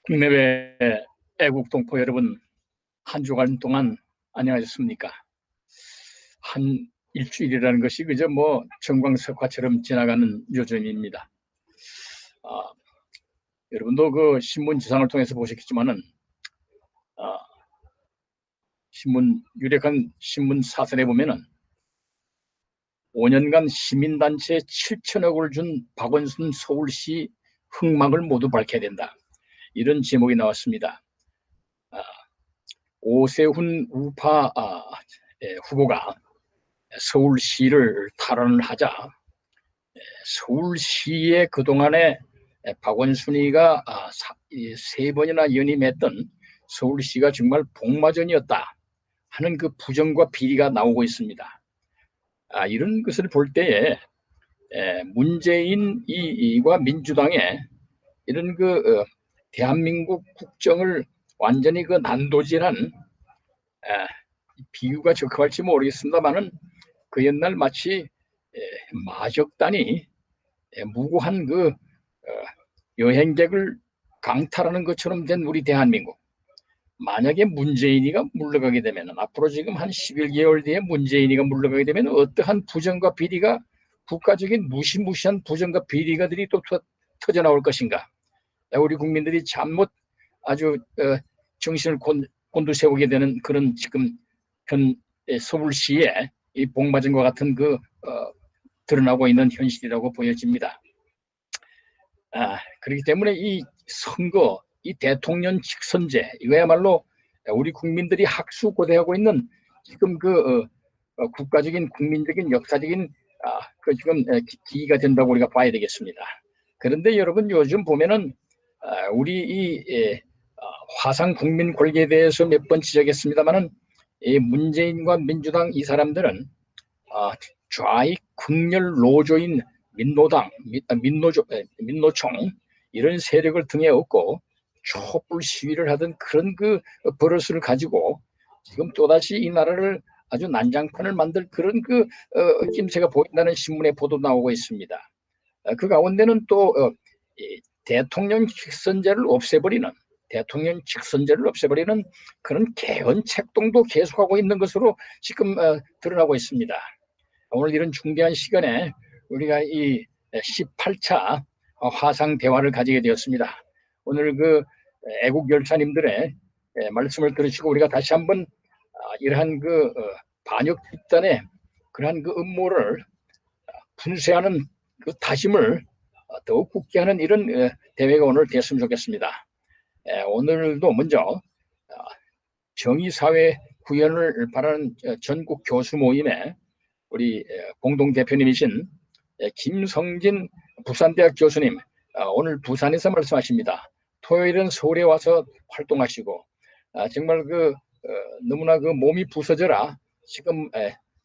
국내외 애국 동포 여러분, 한 주간 동안 안녕하셨습니까? 한 일주일이라는 것이 그저 정광석화처럼 지나가는 요즘입니다. 아, 여러분도 그 신문 지상을 통해서 보셨겠지만은 아, 유력한 신문 사설에 보면은 5년간 시민단체에 7천억을 준 박원순 서울시 흥망을 모두 밝혀야 된다, 이런 제목이 나왔습니다. 아, 오세훈 우파 후보가 서울시를 탈환을 하자 서울시의 그동안에 박원순이가 세 번이나 연임했던 서울시가 정말 복마전이었다 하는 그 부정과 비리가 나오고 있습니다. 이런 것을 볼 때에 문재인과 민주당의 이런 대한민국 국정을 완전히 그 난도질한, 비유가 적합할지 모르겠습니다만은 그 옛날 마치 마적단이 무고한 여행객을 강탈하는 것처럼 된 우리 대한민국. 만약에 문재인이가 물러가게 되면, 앞으로 지금 한 11개월 뒤에 문재인이가 물러가게 되면 어떠한 부정과 비리가, 국가적인 무시무시한 부정과 비리가들이 또 터져 나올 것인가. 우리 국민들이 잘못 아주 정신을 곤두세우게 되는 그런 지금 현 서울시의 이 복맞은과 같은 드러나고 있는 현실이라고 보여집니다. 그렇기 때문에 이 선거, 이 대통령 직선제, 이거야말로 우리 국민들이 학수고대하고 있는 지금 국가적인, 국민적인, 역사적인 지금 기기가 된다고 우리가 봐야 되겠습니다. 그런데 여러분, 요즘 보면은 우리 화상 국민 골계에 대해서 몇 번 지적했습니다만은 이 문재인과 민주당, 이 사람들은 좌익 극렬 노조인 민노총, 이런 세력을 등에 업고 촛불 시위를 하던 그런 버릇을 가지고 지금 또다시 이 나라를 아주 난장판을 만들 그런 낌새가 보인다는 신문에 보도 나오고 있습니다. 그 가운데는 또 대통령 직선제를 없애버리는 그런 개헌 책동도 계속하고 있는 것으로 지금 드러나고 있습니다. 오늘 이런 중대한 시간에 우리가 이 18차 화상 대화를 가지게 되었습니다. 오늘 애국 열사님들의 말씀을 들으시고 우리가 다시 한번 이러한 반역 집단의 그러한 음모를 분쇄하는 다짐을 더욱 굳게 하는 이런 대회가 오늘 됐으면 좋겠습니다. 오늘도 먼저 정의사회 구현을 바라는 전국 교수 모임에 우리 공동 대표님이신 김성진 부산대학 교수님, 오늘 부산에서 말씀하십니다. 토요일은 서울에 와서 활동하시고 정말 너무나 몸이 부서져라 지금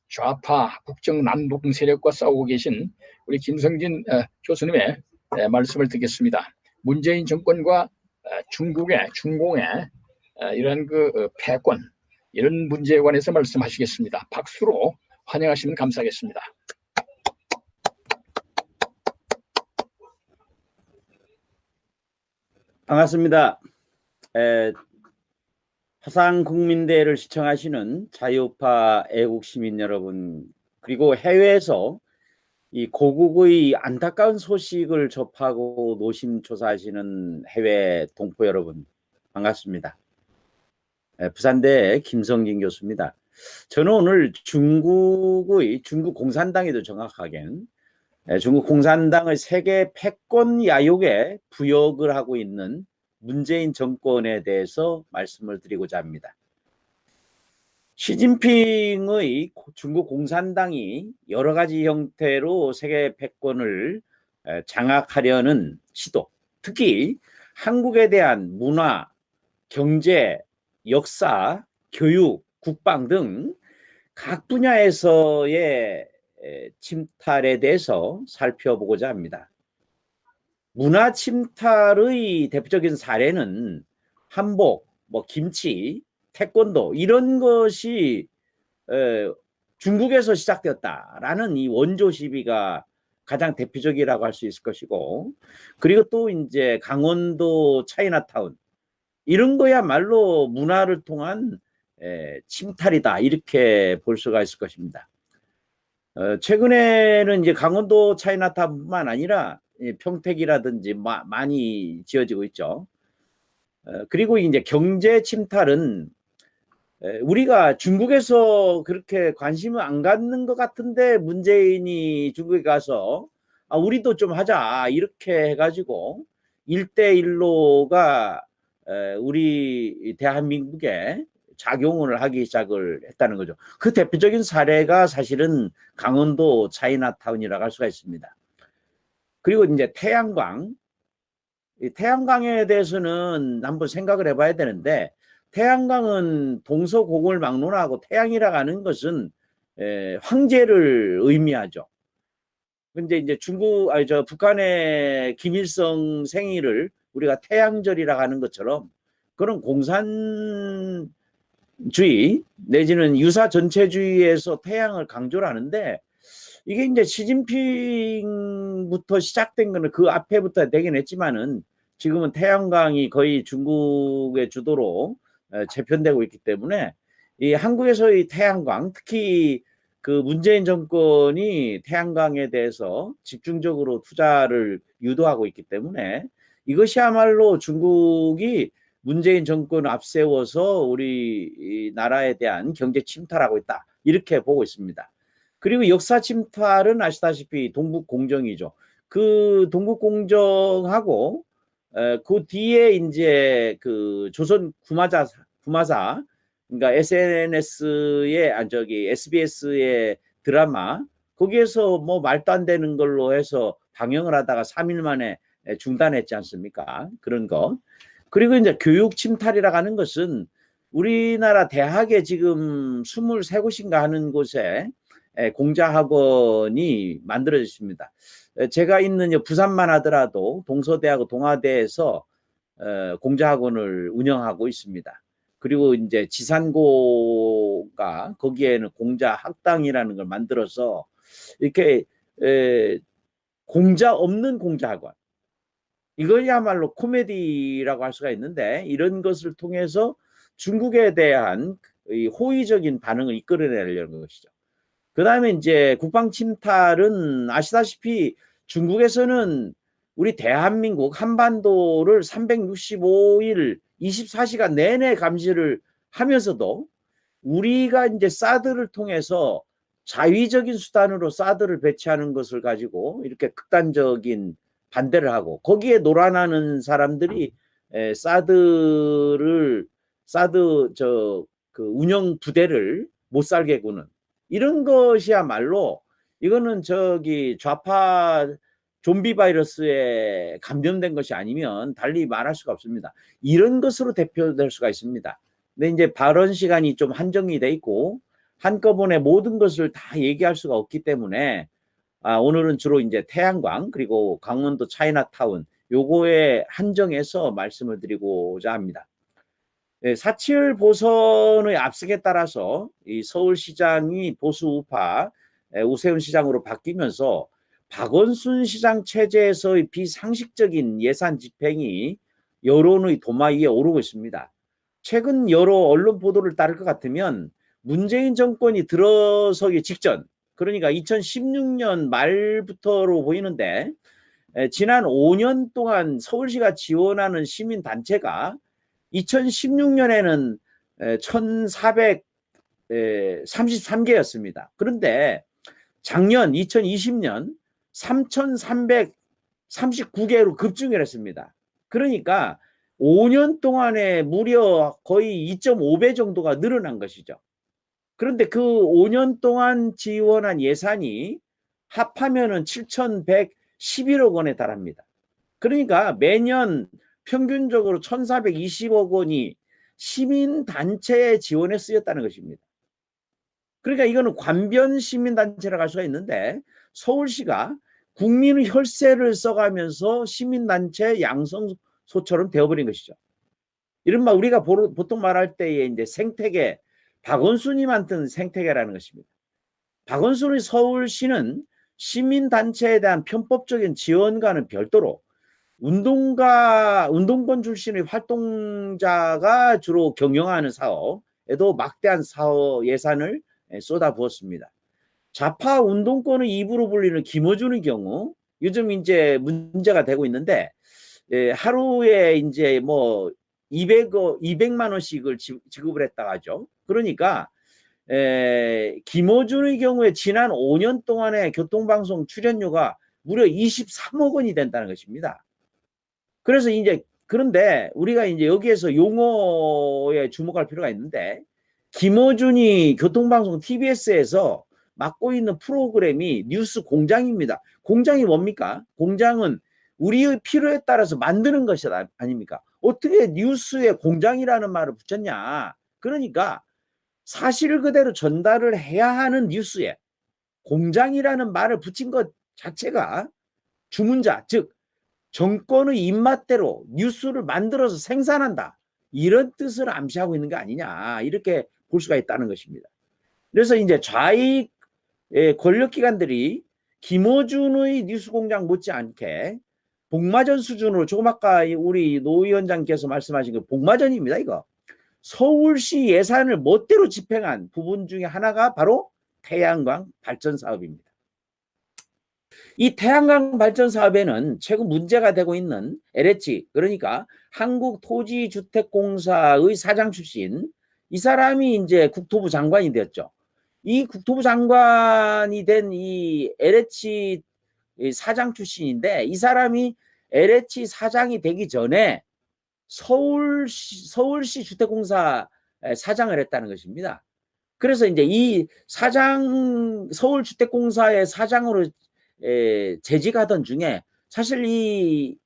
좌파 국정 난동 세력과 싸우고 계신 우리 김성진 교수님의 말씀을 듣겠습니다. 문재인 정권과 중공의 이런 패권, 이런 문제에 관해서 말씀하시겠습니다. 박수로 환영하시면 감사하겠습니다. 반갑습니다. 화상국민대회를 시청하시는 자유파 애국시민 여러분, 그리고 해외에서 이 고국의 안타까운 소식을 접하고 노심초사하시는 해외 동포 여러분, 반갑습니다. 부산대 김성진 교수입니다. 저는 오늘 중국 공산당이더 정확하게는 중국 공산당의 세계 패권 야욕에 부역을 하고 있는 문재인 정권에 대해서 말씀을 드리고자 합니다. 시진핑의 중국 공산당이 여러 가지 형태로 세계 패권을 장악하려는 시도, 특히 한국에 대한 문화, 경제, 역사, 교육, 국방 등 각 분야에서의 침탈에 대해서 살펴보고자 합니다. 문화 침탈의 대표적인 사례는 한복, 김치, 태권도, 이런 것이 중국에서 시작되었다라는 이 원조 시비가 가장 대표적이라고 할 수 있을 것이고, 그리고 또 이제 강원도 차이나타운, 이런 거야말로 문화를 통한 침탈이다 이렇게 볼 수가 있을 것입니다. 최근에는 이제 강원도 차이나타운뿐만 아니라 평택이라든지 많이 지어지고 있죠. 그리고 이제 경제 침탈은 우리가 중국에서 그렇게 관심을 안 갖는 것 같은데 문재인이 중국에 가서 우리도 좀 하자 이렇게 해가지고 1대1로가 우리 대한민국에 작용을 하기 시작을 했다는 거죠. 그 대표적인 사례가 사실은 강원도 차이나타운이라고 할 수가 있습니다. 그리고 이제 태양광, 태양광에 대해서는 한번 생각을 해봐야 되는데, 태양광은 동서고금을 막론하고 태양이라고 하는 것은 황제를 의미하죠. 근데 이제 북한의 김일성 생일을 우리가 태양절이라고 하는 것처럼 그런 공산주의 내지는 유사 전체주의에서 태양을 강조를 하는데, 이게 이제 시진핑부터 시작된 거는 그 앞에부터 되긴 했지만은 지금은 태양광이 거의 중국의 주도로 재편되고 있기 때문에 이 한국에서의 태양광, 특히 그 문재인 정권이 태양광에 대해서 집중적으로 투자를 유도하고 있기 때문에 이것이야말로 중국이 문재인 정권을 앞세워서 우리 나라에 대한 경제 침탈하고 있다 이렇게 보고 있습니다. 그리고 역사 침탈은 아시다시피 동북공정이죠. 그 동북공정하고 그 뒤에 이제 그 조선 구마사 그러니까 SBS의 드라마 거기에서 뭐 말도 안 되는 걸로 해서 방영을 하다가 3일 만에 중단했지 않습니까? 그런 거. 그리고 이제 교육 침탈이라고 하는 것은 우리나라 대학에 지금 23곳인가 하는 곳에 공자학원이 만들어졌습니다. 제가 있는 부산만 하더라도 동서대하고 동아대에서 공자학원을 운영하고 있습니다. 그리고 이제 지산고가 거기에는 공자학당이라는 걸 만들어서 이렇게 공자 없는 공자학원, 이거야말로 코미디라고 할 수가 있는데, 이런 것을 통해서 중국에 대한 호의적인 반응을 이끌어내려는 것이죠. 그 다음에 이제 국방 침탈은 아시다시피 중국에서는 우리 대한민국 한반도를 365일 24시간 내내 감시를 하면서도 우리가 이제 사드를 통해서 자위적인 수단으로 사드를 배치하는 것을 가지고 이렇게 극단적인 반대를 하고, 거기에 놀아나는 사람들이 사드 그 운영 부대를 못 살게 구는 이런 것이야말로 이거는 좌파 좀비 바이러스에 감염된 것이 아니면 달리 말할 수가 없습니다. 이런 것으로 대표될 수가 있습니다. 근데 이제 발언 시간이 좀 한정이 돼 있고 한꺼번에 모든 것을 다 얘기할 수가 없기 때문에 오늘은 주로 이제 태양광 그리고 강원도 차이나타운 요거에 한정해서 말씀을 드리고자 합니다. 4.7 보선의 압승에 따라서 이 서울시장이 보수 우파 우세훈 시장으로 바뀌면서 박원순 시장 체제에서의 비상식적인 예산 집행이 여론의 도마 위에 오르고 있습니다. 최근 여러 언론 보도를 따를 것 같으면 문재인 정권이 들어서기 직전, 그러니까 2016년 말부터로 보이는데, 지난 5년 동안 서울시가 지원하는 시민단체가 2016년에는 1,433개였습니다. 그런데 작년 2020년 3,339개로 급증을 했습니다. 그러니까 5년 동안에 무려 거의 2.5배 정도가 늘어난 것이죠. 그런데 그 5년 동안 지원한 예산이 합하면은 7,111억 원에 달합니다. 그러니까 매년 평균적으로 1,420억 원이 시민단체에 지원에 쓰였다는 것입니다. 그러니까 이거는 관변 시민단체라고 할 수가 있는데, 서울시가 국민의 혈세를 써가면서 시민단체 양성소처럼 되어버린 것이죠. 이른바 우리가 보통 말할 때에 이제 생태계, 박원순이 만든 생태계라는 것입니다. 박원순의 서울시는 시민단체에 대한 편법적인 지원과는 별도로 운동권 출신의 활동자가 주로 경영하는 사업에도 막대한 사업 예산을 쏟아부었습니다. 좌파 운동권의 일부로 불리는 김어준의 경우 요즘 이제 문제가 되고 있는데, 하루에 이제 뭐 200만 원씩을 지급을 했다고 하죠. 그러니까 김어준의 경우에 지난 5년 동안의 교통방송 출연료가 무려 23억 원이 된다는 것입니다. 그래서 이제 그런데 우리가 이제 여기에서 용어에 주목할 필요가 있는데, 김어준이 교통방송 TBS에서 맡고 있는 프로그램이 뉴스 공장입니다. 공장이 뭡니까? 공장은 우리의 필요에 따라서 만드는 것이 아닙니까? 어떻게 뉴스에 공장이라는 말을 붙였냐? 그러니까 사실 그대로 전달을 해야 하는 뉴스에 공장이라는 말을 붙인 것 자체가 주문자, 즉 정권의 입맛대로 뉴스를 만들어서 생산한다, 이런 뜻을 암시하고 있는 게 아니냐, 이렇게 볼 수가 있다는 것입니다. 그래서 이제 좌익 권력기관들이 김어준의 뉴스공장 못지않게 복마전 수준으로, 조금 아까 우리 노 위원장께서 말씀하신 그 복마전입니다. 이거 서울시 예산을 멋대로 집행한 부분 중에 하나가 바로 태양광 발전 사업입니다. 이 태양광 발전 사업에는 최근 문제가 되고 있는 LH, 그러니까 한국토지주택공사의 사장 출신, 이 사람이 이제 국토부 장관이 되었죠. 이 국토부 장관이 된 이 LH 사장 출신인데, 이 사람이 LH 사장이 되기 전에 서울시 주택공사 사장을 했다는 것입니다. 그래서 이제 이 서울주택공사의 사장으로 재직하던 중에 사실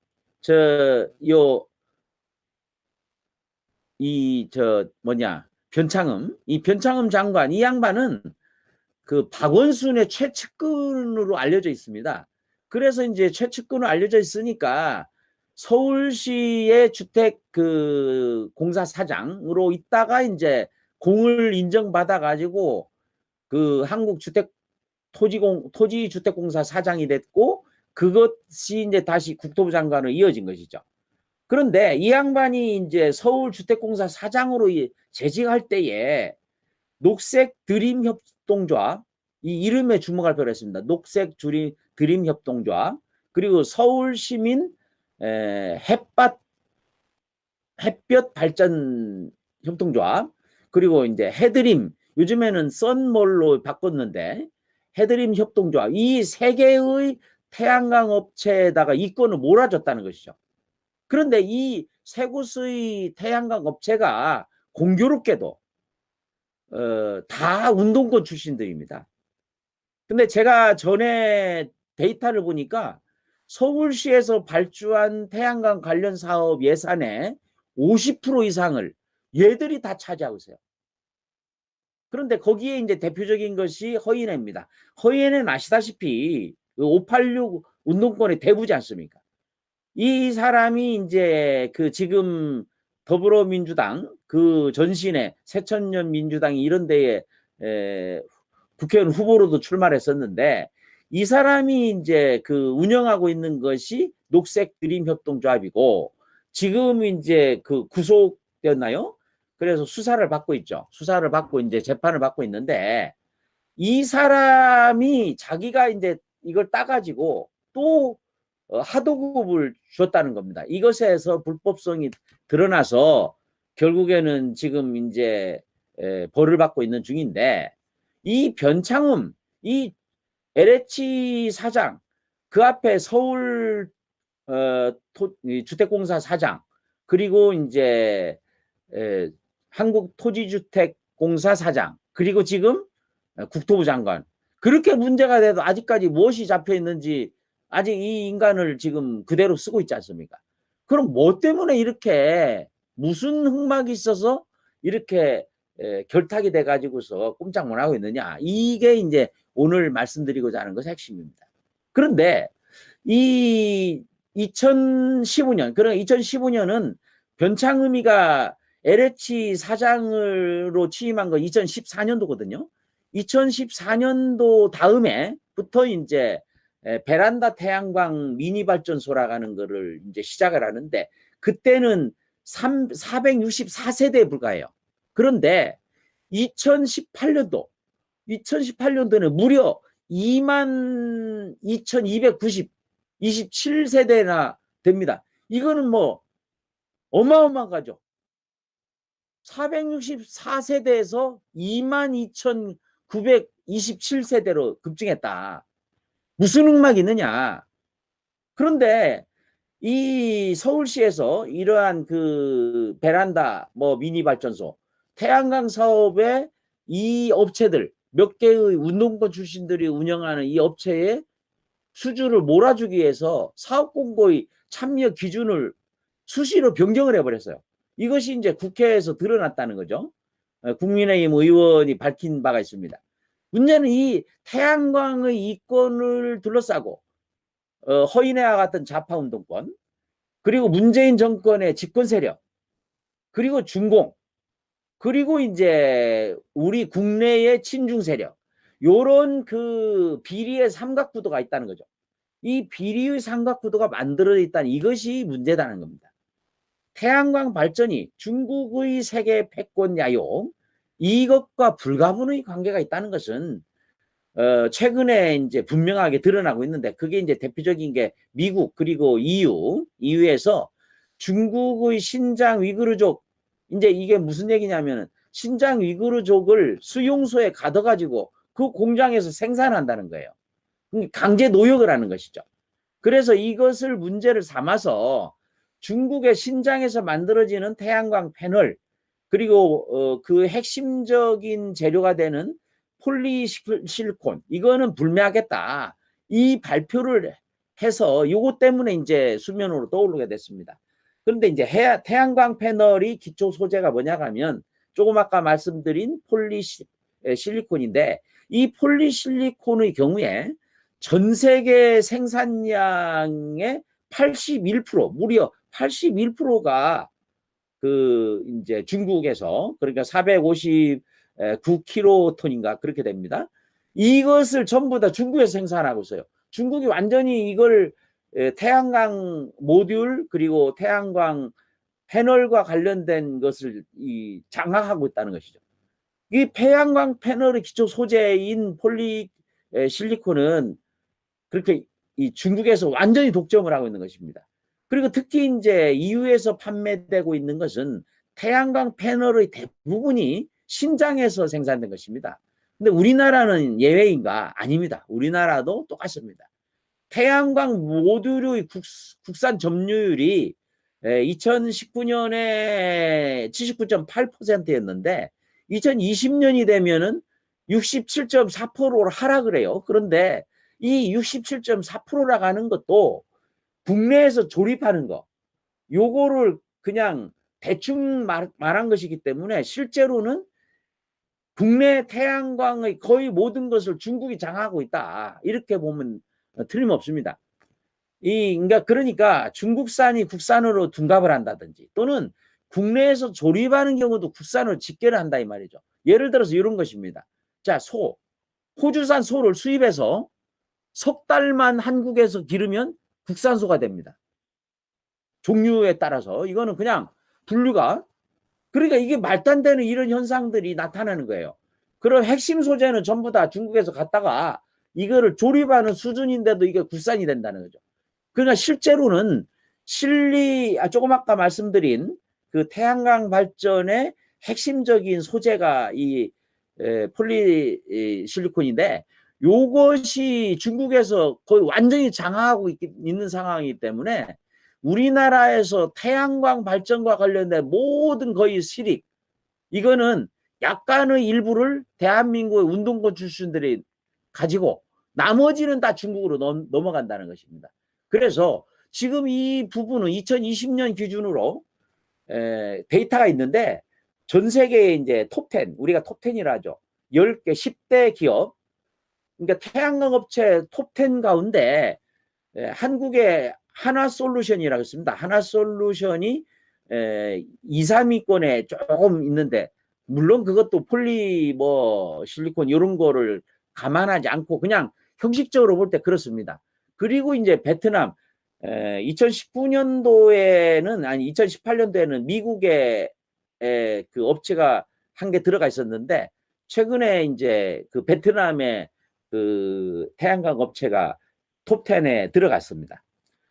변창흠 장관, 이 양반은 그 박원순의 최측근으로 알려져 있습니다. 그래서 이제 최측근으로 알려져 있으니까 서울시의 주택 그 공사 사장으로 있다가 이제 공을 인정받아 가지고 그 토지주택공사 사장이 됐고, 그것이 이제 다시 국토부 장관으로 이어진 것이죠. 그런데 이 양반이 이제 서울주택공사 사장으로 재직할 때에 녹색 드림 협동조합, 이 이름에 주목할 필요가 있습니다. 녹색 드림 협동조합, 그리고 서울시민 햇볕 발전 협동조합, 그리고 이제 해드림, 요즘에는 썬몰로 바꿨는데 해드림 협동조합, 이 세 개의 태양광 업체에다가 이권을 몰아줬다는 것이죠. 그런데 이 세 곳의 태양광 업체가 공교롭게도 다 운동권 출신들입니다. 근데 제가 전에 데이터를 보니까 서울시에서 발주한 태양광 관련 사업 예산의 50% 이상을 얘들이 다 차지하고 있어요. 그런데 거기에 이제 대표적인 것이 허인회입니다. 허인회는 아시다시피 586 운동권의 대부지 않습니까? 이 사람이 이제 그 지금 더불어민주당 그 전신에 새천년 민주당이 이런 데에 국회의원 후보로도 출마를 했었는데, 이 사람이 이제 그 운영하고 있는 것이 녹색 드림 협동조합이고, 지금 이제 그 구속되었나요? 그래서 수사를 받고 있죠. 수사를 받고 이제 재판을 받고 있는데, 이 사람이 자기가 이제 이걸 따가지고 또 하도급을 줬다는 겁니다. 이것에서 불법성이 드러나서 결국에는 지금 이제 벌을 받고 있는 중인데, 이 변창흠, 이 LH 사장, 그 앞에 서울 주택공사 사장, 그리고 이제 한국토지주택공사 사장, 그리고 지금 국토부 장관, 그렇게 문제가 돼도 아직까지 무엇이 잡혀 있는지 아직 이 인간을 지금 그대로 쓰고 있지 않습니까? 그럼 뭐 때문에 이렇게, 무슨 흑막이 있어서 이렇게 결탁이 돼 가지고서 꼼짝 못 하고 있느냐, 이게 이제 오늘 말씀드리고자 하는 것의 핵심입니다. 그런데 이 2015년, 그러니까 2015년은 변창흠이가 LH 사장으로 취임한 거 2014년도거든요. 2014년도 다음에부터 이제 베란다 태양광 미니 발전소라고 하는 거를 이제 시작을 하는데 그때는 464세대에 불과해요. 그런데 2018년도에는 무려 22,290 27세대나 됩니다. 이거는 뭐 어마어마한 거죠. 464세대에서 22,927세대로 급증했다. 무슨 음악이 있느냐. 그런데 이 서울시에서 이러한 그 베란다 뭐 미니 발전소 태양광 사업에 이 업체들 몇 개의 운동권 출신들이 운영하는 이 업체의 수주를 몰아주기 위해서 사업 공고의 참여 기준을 수시로 변경을 해버렸어요. 이것이 이제 국회에서 드러났다는 거죠. 국민의힘 의원이 밝힌 바가 있습니다. 문제는 이 태양광의 이권을 둘러싸고 허인회와 같은 좌파 운동권, 그리고 문재인 정권의 집권 세력, 그리고 중공, 그리고 이제 우리 국내의 친중 세력, 요런 그 비리의 삼각구도가 있다는 거죠. 이 비리의 삼각구도가 만들어져 있다는 이것이 문제다는 겁니다. 태양광 발전이 중국의 세계 패권 야용, 이것과 불가분의 관계가 있다는 것은 최근에 이제 분명하게 드러나고 있는데, 그게 이제 대표적인 게 미국 그리고 EU에서 중국의 신장 위구르족, 이제 이게 무슨 얘기냐면 신장 위구르족을 수용소에 가둬가지고 그 공장에서 생산한다는 거예요. 강제 노역을 하는 것이죠. 그래서 이것을 문제를 삼아서 중국의 신장에서 만들어지는 태양광 패널, 그리고 그 핵심적인 재료가 되는 폴리실리콘, 이거는 불매하겠다. 이 발표를 해서 요거 때문에 이제 수면으로 떠오르게 됐습니다. 그런데 이제 태양광 패널이 기초 소재가 뭐냐 하면 조금 아까 말씀드린 폴리실리콘인데, 이 폴리실리콘의 경우에 전 세계 생산량의 81%, 무려 81%가 그 이제 중국에서, 그러니까 459kton인가 그렇게 됩니다. 이것을 전부 다 중국에서 생산하고 있어요. 중국이 완전히 이걸 태양광 모듈 그리고 태양광 패널과 관련된 것을 장악하고 있다는 것이죠. 이 태양광 패널의 기초 소재인 폴리실리콘은 그렇게 이 중국에서 완전히 독점을 하고 있는 것입니다. 그리고 특히 이제 EU에서 판매되고 있는 것은 태양광 패널의 대부분이 신장에서 생산된 것입니다. 근데 우리나라는 예외인가? 아닙니다. 우리나라도 똑같습니다. 태양광 모듈의 국산 점유율이 2019년에 79.8%였는데 2020년이 되면은 67.4%로 하락을 해요. 그런데 이 67.4%라고 하는 것도 국내에서 조립하는 거, 요거를 그냥 대충 말한 것이기 때문에 실제로는 국내 태양광의 거의 모든 것을 중국이 장악하고 있다. 이렇게 보면 틀림없습니다. 그러니까 중국산이 국산으로 둔갑을 한다든지 또는 국내에서 조립하는 경우도 국산으로 집계를 한다 이 말이죠. 예를 들어서 이런 것입니다. 자, 호주산 소를 수입해서 석 달만 한국에서 기르면 국산소가 됩니다. 종류에 따라서 이거는 그냥 분류가, 그러니까 이게 말도 안 되는 이런 현상들이 나타나는 거예요. 그럼 핵심 소재는 전부 다 중국에서 갔다가 이거를 조립하는 수준인데도 이게 국산이 된다는 거죠. 그러니까 실제로는 조금 아까 말씀드린 그 태양광 발전의 핵심적인 소재가 이 폴리실리콘인데, 요것이 중국에서 거의 완전히 장악하고 있는 상황이기 때문에 우리나라에서 태양광 발전과 관련된 모든 거의 실익, 이거는 약간의 일부를 대한민국의 운동권 출신들이 가지고 나머지는 다 중국으로 넘어간다는 것입니다. 그래서 지금 이 부분은 2020년 기준으로 데이터가 있는데, 전 세계의 이제 톱10, 우리가 톱10이라 하죠. 10개, 10대 기업, 그러니까 태양광 업체 톱10 가운데 한국의 하나솔루션이라고 있습니다. 하나솔루션이 2, 3위권에 조금 있는데, 물론 그것도 실리콘 이런 거를 감안하지 않고 그냥 형식적으로 볼 때 그렇습니다. 그리고 이제 베트남 2019년도에는 아니 2018년도에는 미국의 그 업체가 한 개 들어가 있었는데 최근에 이제 그 베트남의 그 태양광 업체가 톱10에 들어갔습니다.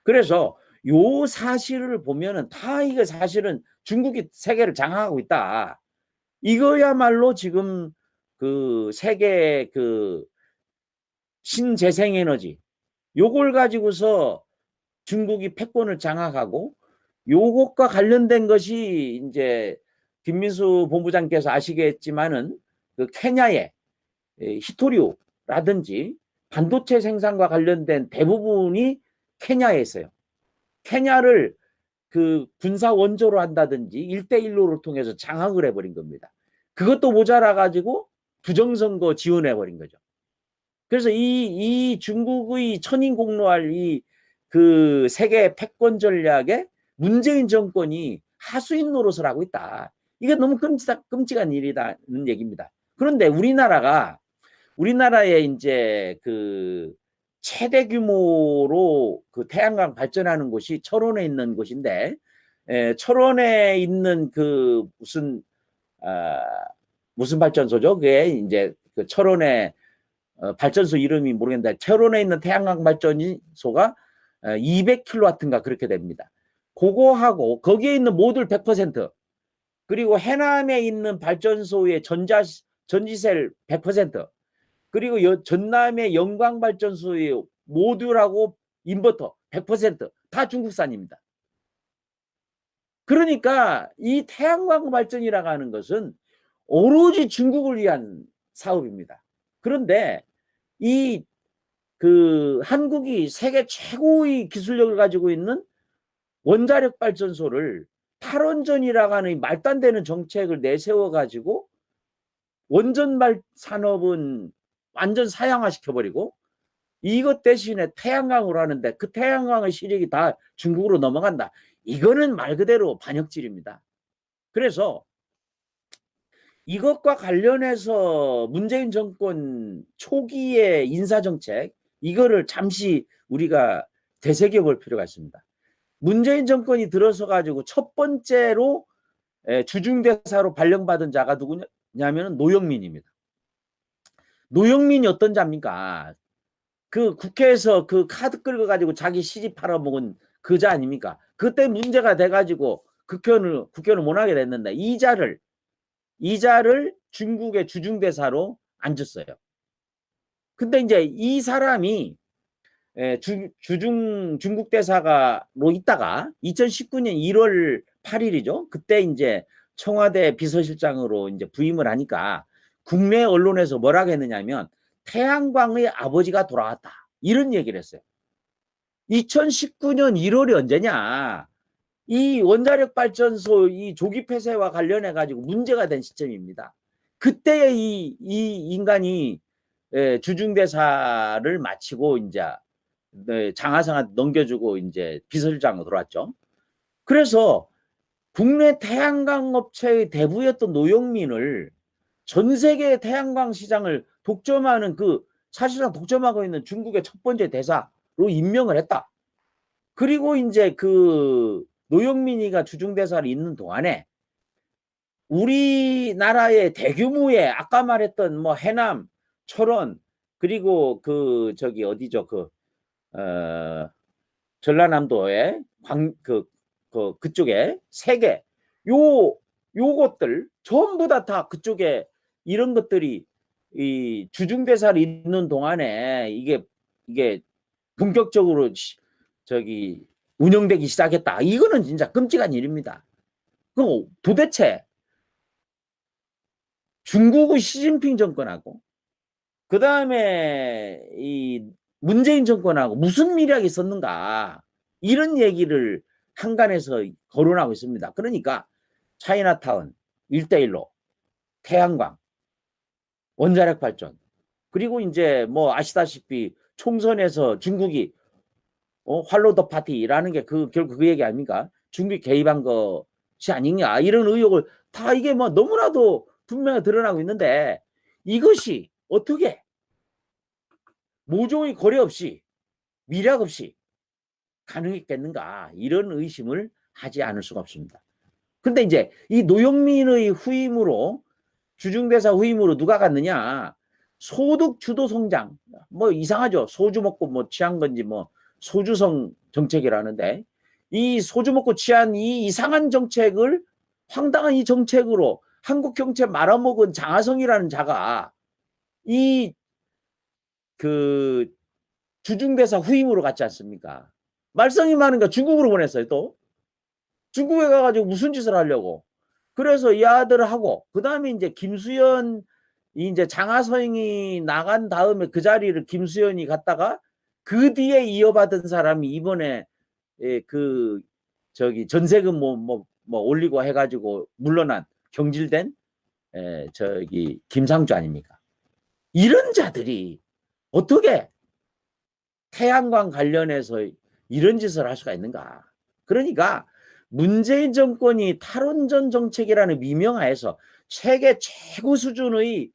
그래서 요 사실을 보면은 다 이게 사실은 중국이 세계를 장악하고 있다. 이거야말로 지금 그 세계 그 신재생에너지 요걸 가지고서 중국이 패권을 장악하고 요것과 관련된 것이 이제 김민수 본부장께서 아시겠지만은 그 케냐의 히토류라든지 반도체 생산과 관련된 대부분이 케냐에 있어요. 케냐를 그 군사 원조로 한다든지 1대1로를 통해서 장악을 해버린 겁니다. 그것도 모자라 가지고 부정선거 지원해버린 거죠. 그래서 이 중국의 천인공노할 이 그 세계 패권 전략에 문재인 정권이 하수인 노릇을 하고 있다. 이게 너무 끔찍한 일이다는 얘기입니다. 그런데 우리나라의 이제 그 최대 규모로 그 태양광 발전하는 곳이 철원에 있는 곳인데, 철원에 있는 그 무슨 발전소죠? 그게 이제 그 철원의 발전소 이름이 모르겠는데 철원에 있는 태양광 발전소가 200kW인가 그렇게 됩니다. 그거하고 거기에 있는 모듈 100% 그리고 해남에 있는 발전소의 전지셀 100% 그리고 전남의 영광발전소의 모듈하고 인버터 100%다 중국산입니다. 그러니까 이 태양광 발전이라고 하는 것은 오로지 중국을 위한 사업입니다. 그런데 이 그 한국이 세계 최고의 기술력을 가지고 있는 원자력 발전소를 탈원전이라고 하는 말도 안 되는 정책을 내세워 가지고 원전 산업은 완전 사양화 시켜버리고 이것 대신에 태양광으로 하는데 그 태양광의 시력이 다 중국으로 넘어간다. 이거는 말 그대로 반역질입니다. 그래서 이것과 관련해서 문재인 정권 초기의 인사정책 이거를 잠시 우리가 되새겨볼 필요가 있습니다. 문재인 정권이 들어서 가지고 첫 번째로 주중대사로 발령받은 자가 누구냐면 노영민입니다. 노영민이 어떤 자입니까? 그 국회에서 그 카드 끌고 가지고 자기 시집 팔아먹은 그 자 아닙니까? 그때 문제가 돼가지고 국회의원을 못 하게 됐는데 이 자를 중국의 주중대사로 앉혔어요. 근데 이제 이 사람이 중국 대사가로 있다가 2019년 1월 8일이죠. 그때 이제 청와대 비서실장으로 이제 부임을 하니까 국내 언론에서 뭐라고 했느냐면 태양광의 아버지가 돌아왔다. 이런 얘기를 했어요. 2019년 1월이 언제냐? 이 원자력 발전소 이 조기 폐쇄와 관련해 가지고 문제가 된 시점입니다. 그때에 이 인간이 주중대사를 마치고 이제 장하상한테 넘겨주고 이제 비서실장으로 들어왔죠. 그래서 국내 태양광 업체의 대부였던 노영민을 전 세계 태양광 시장을 독점하는 그 사실상 독점하고 있는 중국의 첫 번째 대사로 임명을 했다. 그리고 이제 그 노영민이가 주중대사를 있는 동안에 우리나라의 대규모의 아까 말했던 뭐 해남, 철원 그리고 그 저기 어디죠 그 전라남도의 그쪽에 세 개 요것들 전부 다 그쪽에 이런 것들이 이 주중대사를 있는 동안에 이게 본격적으로 저기 운영되기 시작했다. 이거는 진짜 끔찍한 일입니다. 그럼 도대체 중국의 시진핑 정권하고 그 다음에 이 문재인 정권하고 무슨 미략이 있었는가 이런 얘기를 한간에서 거론하고 있습니다. 그러니까 차이나타운 1대1로 태양광 원자력 발전 그리고 이제 뭐 아시다시피 총선에서 중국이 활로 더 파티라는 게 결국 그 얘기 아닙니까? 중국이 개입한 것이 아니냐 이런 의혹을 다 이게 뭐 너무나도 분명히 드러나고 있는데 이것이 어떻게 모종의 거래 없이 미력 없이 가능했겠는가 이런 의심을 하지 않을 수가 없습니다. 근데 이제 이 노영민의 후임으로 주중대사 후임으로 누가 갔느냐? 소득 주도 성장. 뭐 이상하죠. 소주 먹고 뭐 취한 건지 뭐 소주성 정책이라는데 이 소주 먹고 취한 이 이상한 정책을 황당한 이 정책으로 한국 경제 말아먹은 장하성이라는 자가 이 그 주중대사 후임으로 갔지 않습니까? 말썽이 많으니까 중국으로 보냈어요. 또 중국에 가가지고 무슨 짓을 하려고. 그래서 이 아들을 하고 그 다음에 이제 김수현 이제 장하성이 나간 다음에 그 자리를 김수현이 갔다가 그 뒤에 이어받은 사람이 이번에 그 저기 전세금 뭐 올리고 해가지고 물러난 경질된 저기 김상조 아닙니까? 이런 자들이 어떻게 태양광 관련해서 이런 짓을 할 수가 있는가? 그러니까 문재인 정권이 탈원전 정책이라는 미명하에서 세계 최고 수준의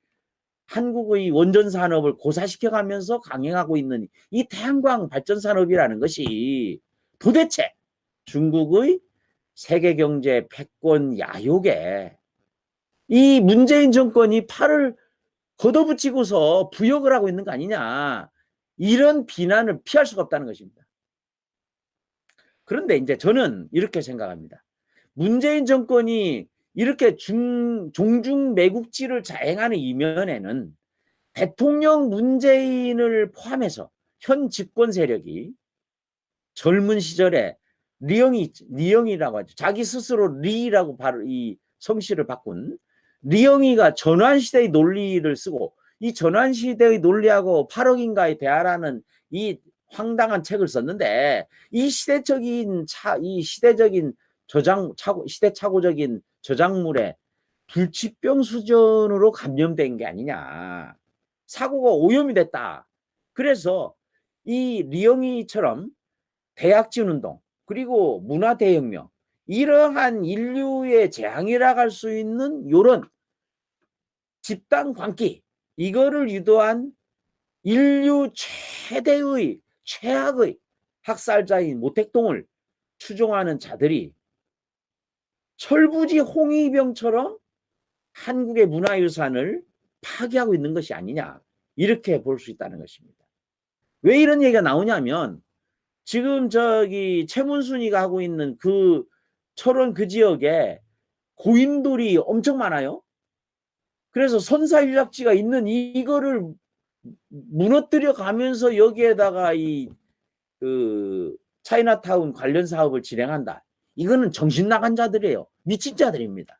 한국의 원전 산업을 고사시켜가면서 강행하고 있는 이 태양광 발전 산업이라는 것이 도대체 중국의 세계 경제 패권 야욕에 이 문재인 정권이 팔을 걷어붙이고서 부역을 하고 있는 거 아니냐. 이런 비난을 피할 수가 없다는 것입니다. 그런데 이제 저는 이렇게 생각합니다. 문재인 정권이 이렇게 종중 매국지를 자행하는 이면에는 대통령 문재인을 포함해서 현 집권 세력이 젊은 시절에 리영이라고 하죠. 자기 스스로 리라고 바로 이 성씨를 바꾼 리영이가 전환시대의 논리를 쓰고 이 전환시대의 논리하고 8억인가의 대화라는 이 황당한 책을 썼는데 이 시대적인 시대착오적인 저작물에 불치병 수준으로 감염된 게 아니냐. 사고가 오염이 됐다. 그래서 이 리영이처럼 대약진 운동 그리고 문화대혁명 이러한 인류의 재앙이라고 할 수 있는 이런 집단 광기 이거를 유도한 인류 최대의 최악의 학살자인 모택동을 추종하는 자들이 철부지 홍위병처럼 한국의 문화유산을 파괴하고 있는 것이 아니냐 이렇게 볼 수 있다는 것입니다. 왜 이런 얘기가 나오냐면 지금 저기 최문순이가 하고 있는 그 철원 그 지역에 고인돌이 엄청 많아요. 그래서 선사유적지가 있는 이거를 무너뜨려 가면서 여기에다가 이 그 차이나타운 관련 사업을 진행한다. 이거는 정신 나간 자들이에요. 미친 자들입니다.